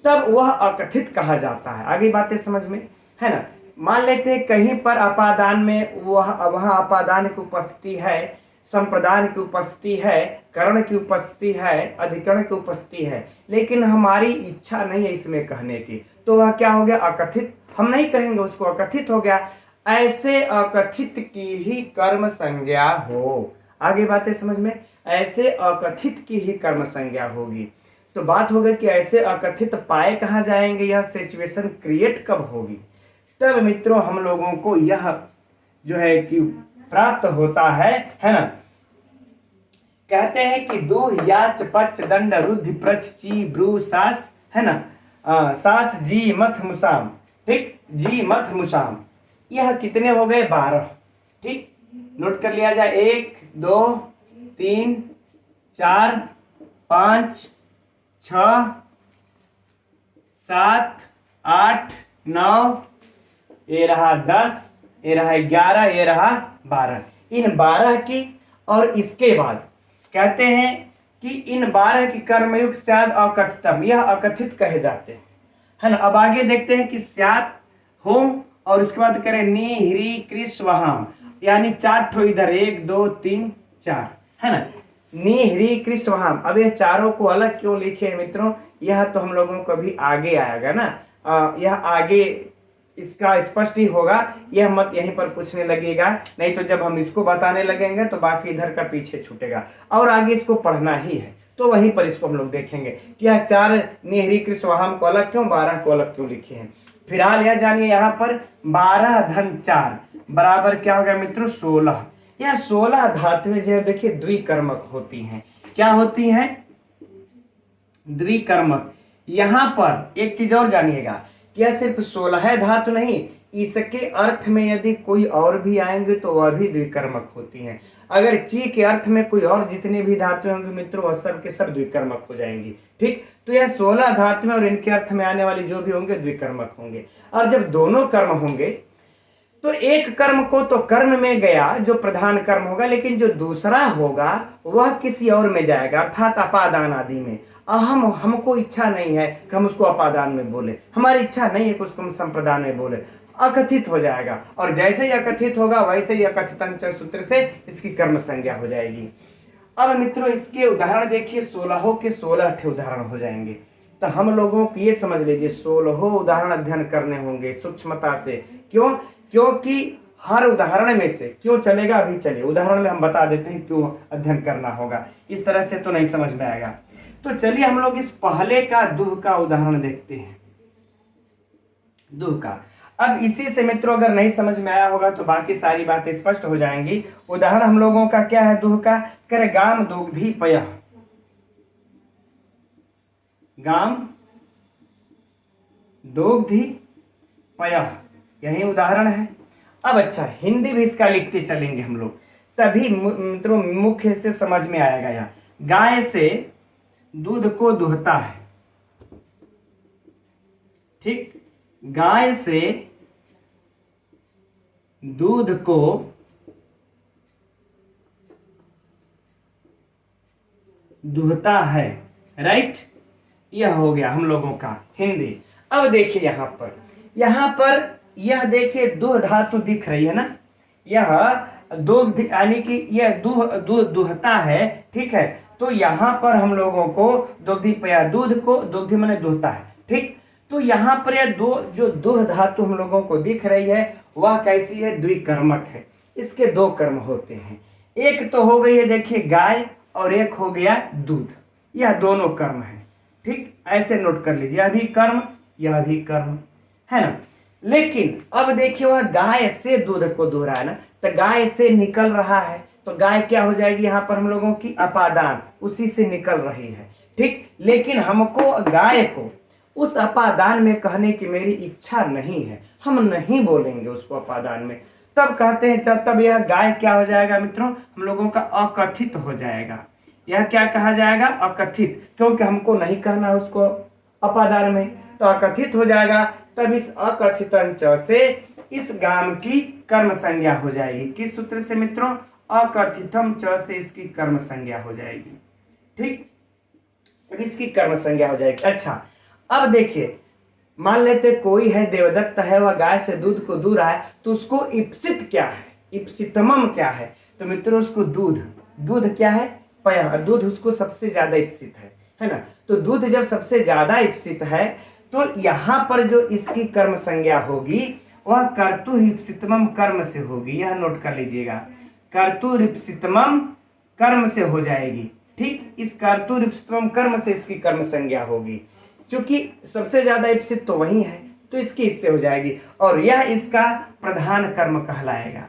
तब वह अकथित कहा जाता है। आगे बातें समझ में है ना। मान लेते हैं कहीं पर अपादान में वहां अपादान की उपस्थिति है, संप्रदान की उपस्थिति है, करण की उपस्थिति है, अधिकरण की उपस्थिति है, लेकिन हमारी इच्छा नहीं है इसमें कहने की, तो वह क्या हो गया, अकथित। हम नहीं कहेंगे उसको, अकथित हो गया। ऐसे अकथित की ही कर्म संज्ञा हो। आगे बातें समझ में, ऐसे अकथित की ही कर्म संज्ञा होगी। तो बात होगी कि ऐसे अकथित पाए कहाँ जाएंगे, यह सिचुएशन क्रिएट कब होगी, तब मित्रों हम लोगों को यह जो है कि प्राप्त होता है ना। कहते हैं कि दो याच पच दंड रुद्धि प्रच ची ब्रू सास, है ना, सास जी मथ मुसाम। ठीक, जी मथ मुसाम, यह कितने हो गए, 12। ठीक, नोट कर लिया जाए, 1 2 3 4 5 6 7 8 9, ये रहा 10, ये रहा 11, ये रहा 12। इन 12 की और इसके बाद कहते हैं कि इन 12 की कर्मयुग स्याद अकथितम, यह अकथित कहे जाते हैं, है ना। अब आगे देखते हैं कि स्याद हो और उसके बाद करें नी ह्री कृष वहाम, यानी 4 ठो इधर, 1 2 3 4, है ना, नी ह्री कृष वहाम। अब ये चारों को अलग क्यों लिखे हैं मित्रों, यह तो हम लोगों को भी आगे आएगा ना, यह आगे इसका स्पष्ट ही होगा, यह मत यहीं पर पूछने लगेगा, नहीं तो जब हम इसको बताने लगेंगे तो बाकी इधर का पीछे छूटेगा, और आगे इसको पढ़ना ही है, तो वहीं पर इसको हम लोग देखेंगे कि यह 4 नेहरी कृष्णवाहम को अलग क्यों, 12 को अलग क्यों लिखे हैं। फिलहाल यह जानिए यहाँ पर 12 धन 4 बराबर क्या हो गया मित्रों, 16। यह 16 धातुएं जो है देखिए द्विकर्मक होती हैं। क्या होती हैं, द्विकर्मक। यहाँ पर एक चीज और जानिएगा, यह सिर्फ 16 धातु नहीं, इसके अर्थ में यदि कोई और भी आएंगे तो वह भी द्विकर्मक होती हैं। अगर ची के अर्थ में कोई और जितने भी धातु होंगे मित्रों वह सब के सब द्विकर्मक हो जाएंगी। ठीक, तो यह 16 धातु और इनके अर्थ में आने वाली जो भी होंगे द्विकर्मक होंगे। और जब दोनों कर्म होंगे तो एक कर्म को तो कर्म में गया जो प्रधान कर्म होगा, लेकिन जो दूसरा होगा वह किसी और में जाएगा, अर्थात अपादान आदि में। हमको इच्छा नहीं है कि हम उसको अपादान में बोले, हमारी इच्छा नहीं है कि उसको हम संप्रदान में बोले, अकथित हो जाएगा। और जैसे ही अकथित होगा वैसे ही अकथितंच सूत्र से इसकी कर्म संज्ञा हो जाएगी। अब मित्रों इसके उदाहरण देखिए, 16 के 16 उदाहरण हो जाएंगे। तो हम लोगों को ये समझ लीजिए 16 उदाहरण अध्ययन करने होंगे सूक्ष्मता से। क्यों, क्योंकि हर उदाहरण में से क्यों चलेगा, अभी चलिए उदाहरण में हम बता देते हैं क्यों अध्ययन करना होगा, इस तरह से तो नहीं समझ में आएगा। तो चलिए हम लोग इस पहले का दुह का उदाहरण देखते हैं, दुह का। अब इसी से मित्रों अगर नहीं समझ में आया होगा तो बाकी सारी बातें स्पष्ट हो जाएंगी। उदाहरण हम लोगों का क्या है दुह का, करे गाम दुग्धि पय, गाम दुग्धि पय, यही उदाहरण है। अब अच्छा हिंदी भी इसका लिखते चलेंगे हम लोग, तभी मित्रों मुख्य से समझ में आएगा। यह गाय से दूध को दुहता है। ठीक, गाय से दूध को दुहता है, राइट, यह हो गया हम लोगों का हिंदी। अब देखिए यहां पर यह देखिए दो धातु दिख रही है ना, यह दो यानी कि यह दुहता है। ठीक है, तो यहां पर हम लोगों को दुग्धि पया, दूध को दुग्धि माने दुहता है। ठीक, तो यहाँ पर यह दो जो दो धातु हम लोगों को दिख रही है वह कैसी है, द्विकर्मक है। इसके दो कर्म होते हैं, एक तो हो गई है देखिए गाय और एक हो गया दूध, यह दोनों कर्म है। ठीक, ऐसे नोट कर लीजिए, यह भी कर्म यह भी कर्म है ना। लेकिन अब देखिए वह गाय से दूध को दूह रहा है ना, तो गाय से निकल रहा है, तो गाय क्या हो जाएगी यहाँ पर हम लोगों की, अपादान, उसी से निकल रही है। ठीक, लेकिन हमको गाय को उस अपादान में कहने की मेरी इच्छा नहीं है, हम नहीं बोलेंगे उसको अपादान में, तब कहते हैं तब यह गाय क्या हो जाएगा मित्रों, हम लोगों का अकथित हो जाएगा। यह क्या कहा जाएगा, अकथित, क्योंकि हमको नहीं कहना है उसको अपादान में, तो अकथित हो जाएगा। तब इस अकथित च से इस गाम की कर्म संज्ञा हो जाएगी। किस सूत्र से मित्रों, अकथितम च से इसकी कर्म संज्ञा हो जाएगी। ठीक, इसकी कर्म संज्ञा हो जाएगी। अच्छा, अब देखिए मान लेते कोई है देवदत्त है, वह गाय से दूध को दूह रहा है, तो उसको इप्सित क्या है, इप्सितमम क्या है, तो मित्रों उसको दूध, दूध क्या है, पय, दूध उसको सबसे ज्यादा इप्सित है ना। तो दूध जब सबसे ज्यादा इप्सित है तो यहाँ पर जो इसकी कर्म संज्ञा होगी वह कर्तुरिप्सितमम कर्म से होगी, यह नोट कर लीजिएगा, कर्तुरिप्सितमम कर्म से हो जाएगी। ठीक, इस कर्तुरिप्सितमम कर्म से इसकी कर्म संज्ञा होगी, क्योंकि सबसे ज्यादा इप्सित तो वही है, तो इसकी इससे हो जाएगी, और यह इसका प्रधान कर्म कहलाएगा,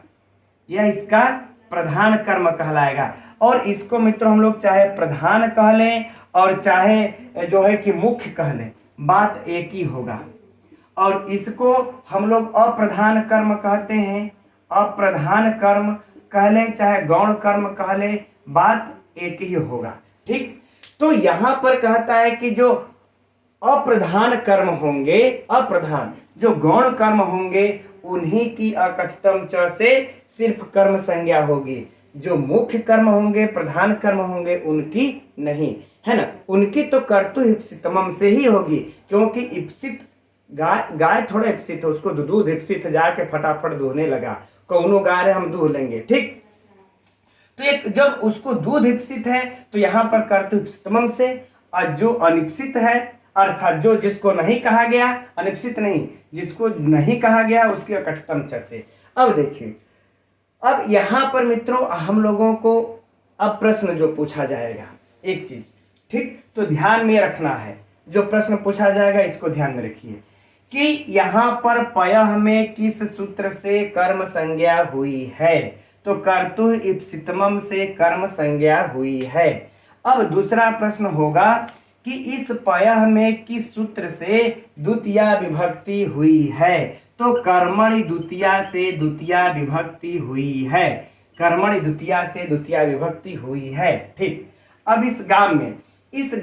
यह इसका प्रधान कर्म कहलाएगा। और इसको मित्रों हम लोग चाहे प्रधान कह लें और चाहे जो है कि मुख्य कह लें, बात एक ही होगा। और इसको हम लोग अप्रधान कर्म कहते हैं, अप्रधान कर्म कह लें चाहे गौण कर्म कह लें, बात एक ही होगा। ठीक, तो यहां पर कहता है कि जो अप्रधान कर्म होंगे, अप्रधान जो गौण कर्म होंगे उन्हीं की अकथितम च से सिर्फ कर्म संज्ञा होगी, जो मुख्य कर्म होंगे प्रधान कर्म होंगे उनकी नहीं, है ना। उनकी तो कर्तु इप्सितमम से ही होगी, क्योंकि इप्सित गाय थोड़ा इप्सित है, उसको दूध इप्सित जाके फटाफट दूहने लगा, कौनो गाय हम दूह लेंगे। ठीक, तो एक जब उसको दूध इप्सित है तो यहाँ पर कर्तु इप्सितमम से, और जो अनिप्सित है अर्थात जो जिसको नहीं कहा गया, अनिप्सित नहीं, जिसको नहीं कहा गया उसकी अकथितम च से। अब देखिए, अब यहां पर मित्रों हम लोगों को अब प्रश्न जो पूछा जाएगा एक चीज, ठीक, तो ध्यान में रखना है, जो प्रश्न पूछा जाएगा इसको ध्यान में रखिए कि यहां पर पयः में किस सूत्र से कर्म संज्ञा हुई है, तो कर्तु इप्सितमम से कर्म संज्ञा हुई है। अब दूसरा प्रश्न होगा कि इस पयः में किस सूत्र से द्वितीया विभक्ति हुई है, तो कर्मणि द्वितीया से द्वितीया विभक्ति हुई है, कर्मणि द्वितीया से द्वितीया विभक्ति हुई है। ठीक, अब इस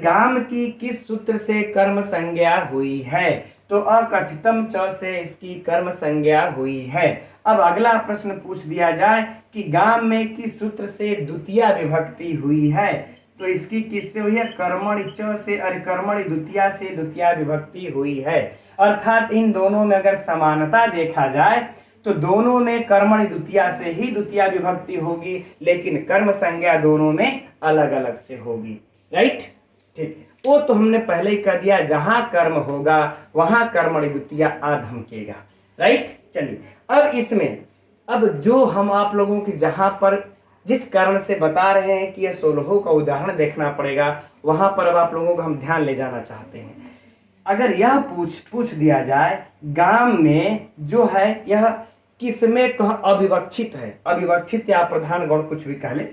गाम की किस सूत्र से कर्म संज्ञा हुई है, तो अकथितम च से इसकी कर्म संज्ञा हुई है। अब अगला प्रश्न पूछ दिया जाए कि गाम में किस सूत्र से द्वितीया विभक्ति हुई है, तो इसकी किससे हुई है, कर्मणि च से, और कर्मणि द्वितीया से द्वितीया विभक्ति हुई है। अर्थात इन दोनों में अगर समानता देखा जाए तो दोनों में कर्मणि द्वितीया से ही द्वितीया विभक्ति होगी, लेकिन कर्म संज्ञा दोनों में अलग अलग से होगी। राइट, ठीक, वो तो हमने पहले ही कह दिया, जहां कर्म होगा वहां कर्मणि द्वितीया आ धमकेगा। राइट, चलिए अब इसमें, अब जो हम आप लोगों की जहां पर जिस कारण से बता रहे हैं कि यह 16 का उदाहरण देखना पड़ेगा, वहां पर अब आप लोगों को हम ध्यान ले जाना चाहते हैं। अगर यह पूछ दिया जाए गाम में जो है यह किसमें अविवक्षित है, अविवक्षित या प्रधान गौण कुछ भी कह ले,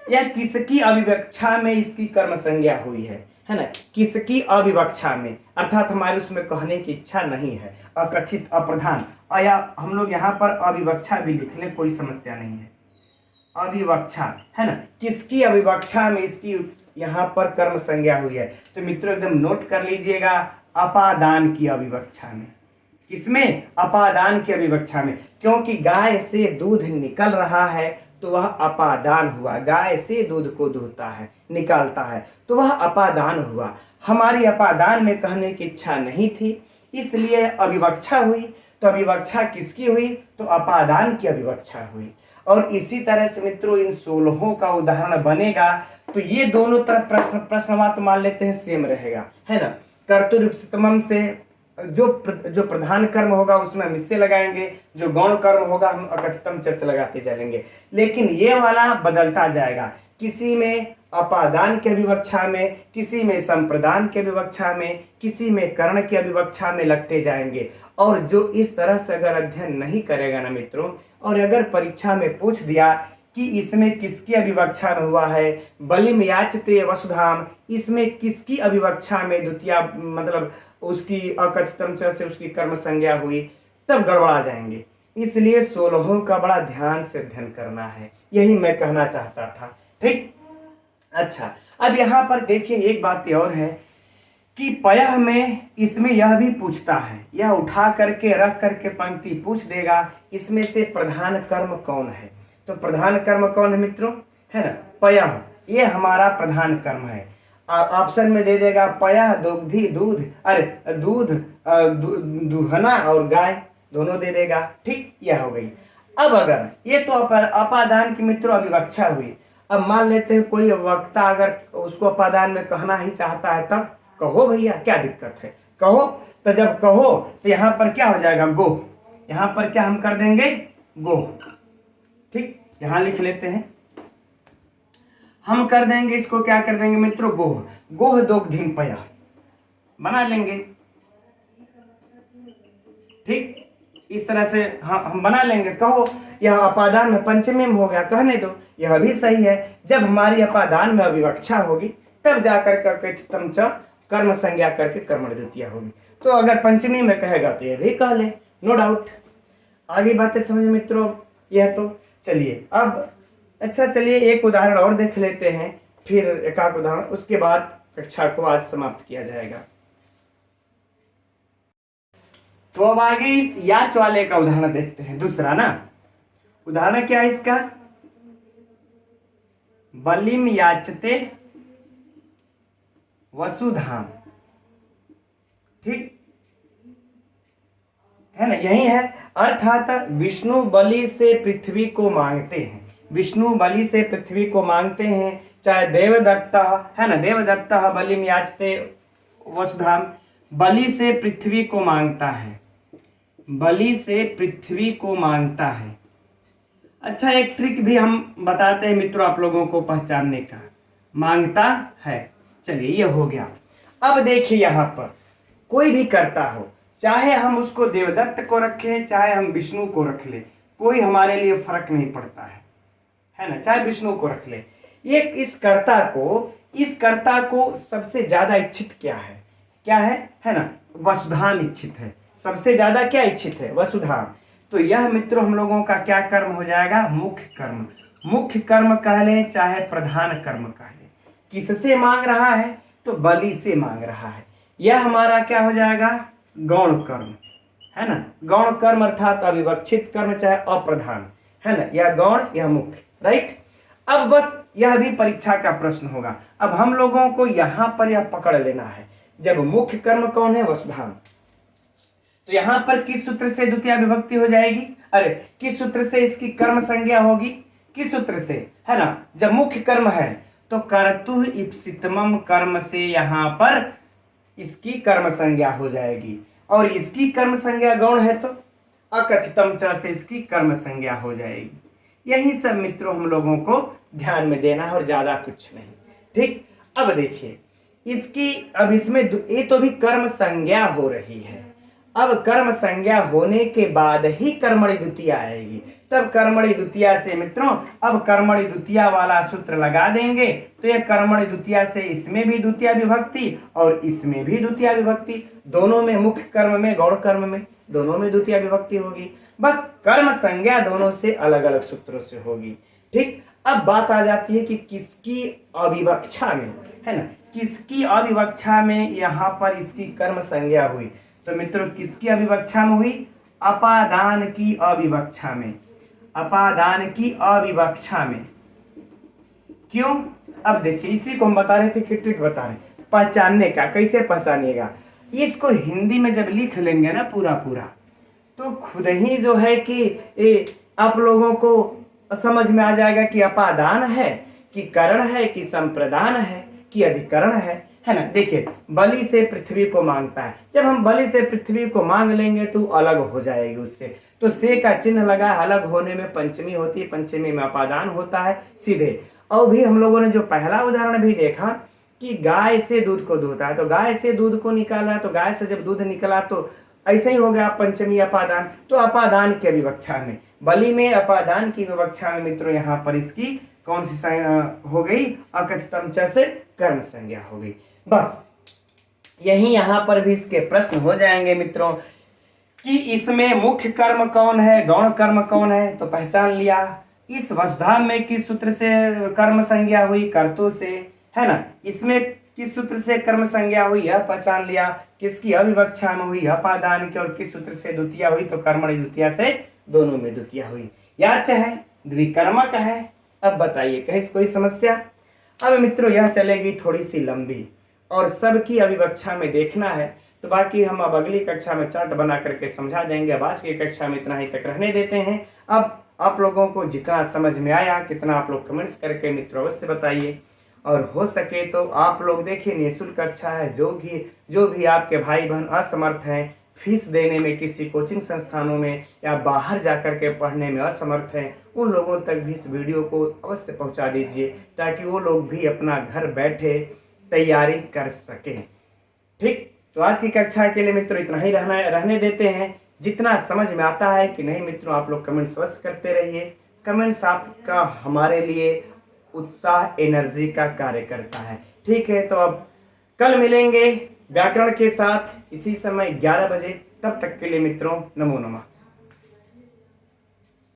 यह किसकी अविवक्षा में इसकी कर्म संज्ञा हुई है ना, किसकी अविवक्षा में, अर्थात हमारे उसमें कहने की इच्छा नहीं है, अकथित अप्रधान, या हम लोग यहाँ पर अविवक्षा भी लिख लें, कोई समस्या नहीं है, अविवक्षा है ना, किसकी अविवक्षा में इसकी यहाँ पर कर्म संज्ञा हुई है, तो मित्रों एकदम नोट कर लीजिएगा, अपादान की अविवक्षा में। किसमें, अपादान की अविवक्षा में, क्योंकि गाय से दूध निकल रहा है तो वह अपादान हुआ, गाय से दूध को दूहता है, निकालता है, तो वह अपादान हुआ। हमारी अपादान में कहने की इच्छा नहीं थी, इसलिए अविवक्षा हुई। तो अविवक्षा किसकी हुई, तो अपादान की अविवक्षा हुई। और इसी तरह से मित्रों इन 16 का उदाहरण बनेगा, तो ये दोनों तरफ प्रश्नवाद मान लेते हैं सेम रहेगा, है ना। कर्तुरिप्सितमम से जो प्रधान कर्म होगा उसमें हम इससे लगाएंगे, जो गौण कर्म होगा हम अकथितम च से लगाते चलेंगे। लेकिन ये वाला बदलता जाएगा, किसी में अपादान के अभिवक्षा में, किसी में संप्रदान के अभिवक्षा में, किसी में कर्ण के अभिवक्षा में लगते जाएंगे। और जो इस तरह से अगर अध्ययन नहीं करेगा ना मित्रों, और अगर परीक्षा में पूछ दिया कि इसमें किसकी अभिवक्षा में हुआ है, बलिम याचते वसुधाम, इसमें किसकी अभिवक्षा में द्वितीय मतलब उसकी अकथितम च से उसकी कर्म संज्ञा हुई, तब गड़बड़ा जाएंगे। इसलिए 16 का बड़ा ध्यान से अध्ययन करना है, यही मैं कहना चाहता था। ठीक, अच्छा अब यहाँ पर देखिए एक बात और है कि पयः में इसमें यह भी पूछता है, यह उठा करके रख करके पंक्ति पूछ देगा, इसमें से प्रधान कर्म कौन है। तो प्रधान कर्म कौन है मित्रों, है ना, पयः, ये हमारा प्रधान कर्म है। ऑप्शन में दे देगा पयः दुग्धी दूध, अरे दूध दुहना और गाय दोनों दे देगा। ठीक, यह हो गई। अब अगर ये तो अपादान की मित्रों अभिवक्षा हुई। अब मान लेते हैं कोई वक्ता अगर उसको अपादान में कहना ही चाहता है, तब कहो भैया, क्या दिक्कत है, कहो। तो जब कहो तो यहाँ पर क्या हो जाएगा, गो, यहाँ पर क्या हम कर देंगे, गो। ठीक, यहाँ लिख लेते हैं, हम कर देंगे इसको, क्या कर देंगे मित्रों, गोह, गोह दोग्धिम पयः बना लेंगे। ठीक, इस तरह से हम बना लेंगे। कहो, यह अपादान में पंचमी में हो गया, कहने दो, यह भी सही है। जब हमारी अपादान में अभिवक्षा होगी तब जाकर कथितम च कर्म संज्ञा करके कर्मणि द्वितीया होगी। तो अगर पंचमी में कहेगा तो यह भी कह ले, नो डाउट। आगे बातें समझ मित्रों, यह तो चलिए अब अच्छा, चलिए एक उदाहरण और देख लेते हैं, फिर एक आध उदाहरण, उसके बाद कक्षा को आज समाप्त किया जाएगा। तो अब आगे इस याच वाले का उदाहरण देखते हैं, दूसरा ना। उदाहरण क्या है इसका, बलिम याचते वसुधाम। ठीक है ना, यही है। अर्थात विष्णु बलि से पृथ्वी को मांगते हैं, विष्णु बलि से पृथ्वी को मांगते हैं, चाहे देवदत्त है ना, देवदत्त बलिम याचते वसुधाम, बलि से पृथ्वी को मांगता है, बलि से पृथ्वी को मांगता है। अच्छा, एक ट्रिक भी हम बताते हैं मित्रों आप लोगों को पहचानने का, मांगता है। चलिए ये हो गया। अब देखिए यहाँ पर कोई भी करता हो, चाहे हम उसको देवदत्त को रखें, चाहे हम विष्णु को रख ले, कोई हमारे लिए फर्क नहीं पड़ता है ना, चाहे विष्णु को रख ले। ये इस कर्ता को सबसे ज्यादा इच्छित क्या है ना, वसुधाम इच्छित है। सबसे ज्यादा क्या इच्छित है, वसुधाम। तो यह मित्रों हम लोगों का क्या कर्म हो जाएगा, मुख्य कर्म। मुख्य कर्म कह लें चाहे प्रधान कर्म कह लें, किससे मांग रहा है, तो बलि से मांग रहा है। यह हमारा क्या हो जाएगा, गौण कर्म, है ना। गौण कर्म अर्थात अविवक्षित कर्म, चाहे अप्रधान, है ना, यह गौण यह मुख्य, राइट। अब बस यह भी परीक्षा का प्रश्न होगा। अब हम लोगों को यहां पर यह पकड़ लेना है, जब मुख्य कर्म कौन है, वसुधाम, तो यहां पर किस सूत्र से द्वितीय विभक्ति हो जाएगी, अरे किस सूत्र से इसकी कर्म संज्ञा होगी, किस सूत्र से, है ना। जब मुख्य कर्म है तो कर्तु इप्सितमम कर्म से यहां पर इसकी कर्म संज्ञा हो जाएगी, और इसकी कर्म संज्ञा गौण है तो अकथितम च से इसकी कर्म संज्ञा हो जाएगी। यही सब मित्रों हम लोगों को ध्यान में देना है और ज्यादा कुछ नहीं। ठीक, अब देखिए इसकी, अब इसमें ये तो भी कर्म संज्ञा हो रही है। अब कर्म संज्ञा होने के बाद ही कर्मणि द्वितीया आएगी, तब कर्मणि द्वितीया से मित्रों, अब कर्मणि द्वितीया वाला सूत्र लगा देंगे तो यह कर्मणि द्वितीया से इसमें भी द्वितीय विभक्ति और इसमें भी द्वितीय विभक्ति, दोनों में, मुख्य कर्म में गौण कर्म में, दोनों में द्वितीय विभक्ति होगी। बस कर्म संज्ञा दोनों से अलग अलग सूत्रों से होगी। ठीक, अब बात आ जाती है कि किसकी अविवक्षा में, है ना, किसकी अविवक्षा में यहाँ पर इसकी कर्म संज्ञा हुई। तो मित्रों किसकी अविवक्षा में हुई, अपादान की अविवक्षा में, अपादान की अविवक्षा में। क्यों, अब देखिए इसी को हम बता रहे थे कि ट्रिक बता रहे, पहचानने का, कैसे पहचानिएगा। इसको हिंदी में जब लिख लेंगे ना पूरा पूरा, तो खुद ही जो है कि आप लोगों को समझ में आ जाएगा कि अपादान है कि करण है कि संप्रदान है कि अधिकरण है। है ना। देखिए, बलि से पृथ्वी को मांगता है, जब हम बलि से पृथ्वी को मांग लेंगे तो अलग हो जाएगी उससे, तो से का चिन्ह लगा, अलग होने में पंचमी होती है, पंचमी में अपादान होता है सीधे। और भी हम लोगों ने जो पहला उदाहरण भी देखा कि गाय से दूध को दूहता है, तो गाय से दूध को निकाला, तो गाय से जब दूध निकला तो ऐसे ही हो गया पंचमी अपादान। तो अपादान की विवक्षा में, बलि में अपादान की विवक्षा में मित्रों यहाँ पर इसकी कौन सी हो गई, अकथितम च से कर्म संज्ञा हो गई। बस यही यहाँ पर भी इसके प्रश्न हो जाएंगे मित्रों कि इसमें मुख्य कर्म कौन है, गौण कर्म कौन है, तो पहचान लिया। इस वसुधाम में किस सूत्र से कर्म संज्ञा हुई, कर्तु से, है ना। इसमें किस सूत्र से कर्म संज्ञा हुई, यह पहचान लिया। किसकी अविवक्षा में हुई, अपादान की, और किस सूत्र से द्वितीया हुई, तो कर्मणि द्वितीया से दोनों में द्वितीया हुई। याच है, द्विकर्मक है। अब बताइए कहीं कोई समस्या। अब मित्रों यह चलेगी थोड़ी सी लंबी और सबकी अविवक्षा में देखना है, तो बाकी हम अब अगली कक्षा में चार्ट बना करके समझा देंगे। अब आज की कक्षा में इतना ही तक रहने देते हैं। अब आप लोगों को जितना समझ में आया, कितना आप लोग कमेंट्स करके मित्रों अवश्य बताइए, और हो सके तो आप लोग देखिए निःशुल्क कक्षा है। जो भी आपके भाई बहन असमर्थ हैं फीस देने में, किसी कोचिंग संस्थानों में या बाहर जाकर के पढ़ने में असमर्थ हैं, उन लोगों तक भी इस वीडियो को अवश्य पहुंचा दीजिए, ताकि वो लोग भी अपना घर बैठे तैयारी कर सकें। ठीक, तो आज की कक्षा के लिए मित्रों इतना ही रहने देते हैं। जितना समझ में आता है कि नहीं मित्रों, आप लोग कमेंट्स अवश्य करते रहिए। कमेंट्स आपका हमारे लिए उत्साह, एनर्जी का कार्य करता है। ठीक है, तो अब कल मिलेंगे व्याकरण के साथ इसी समय 11 बजे। तब तक के लिए मित्रों नमो नमः।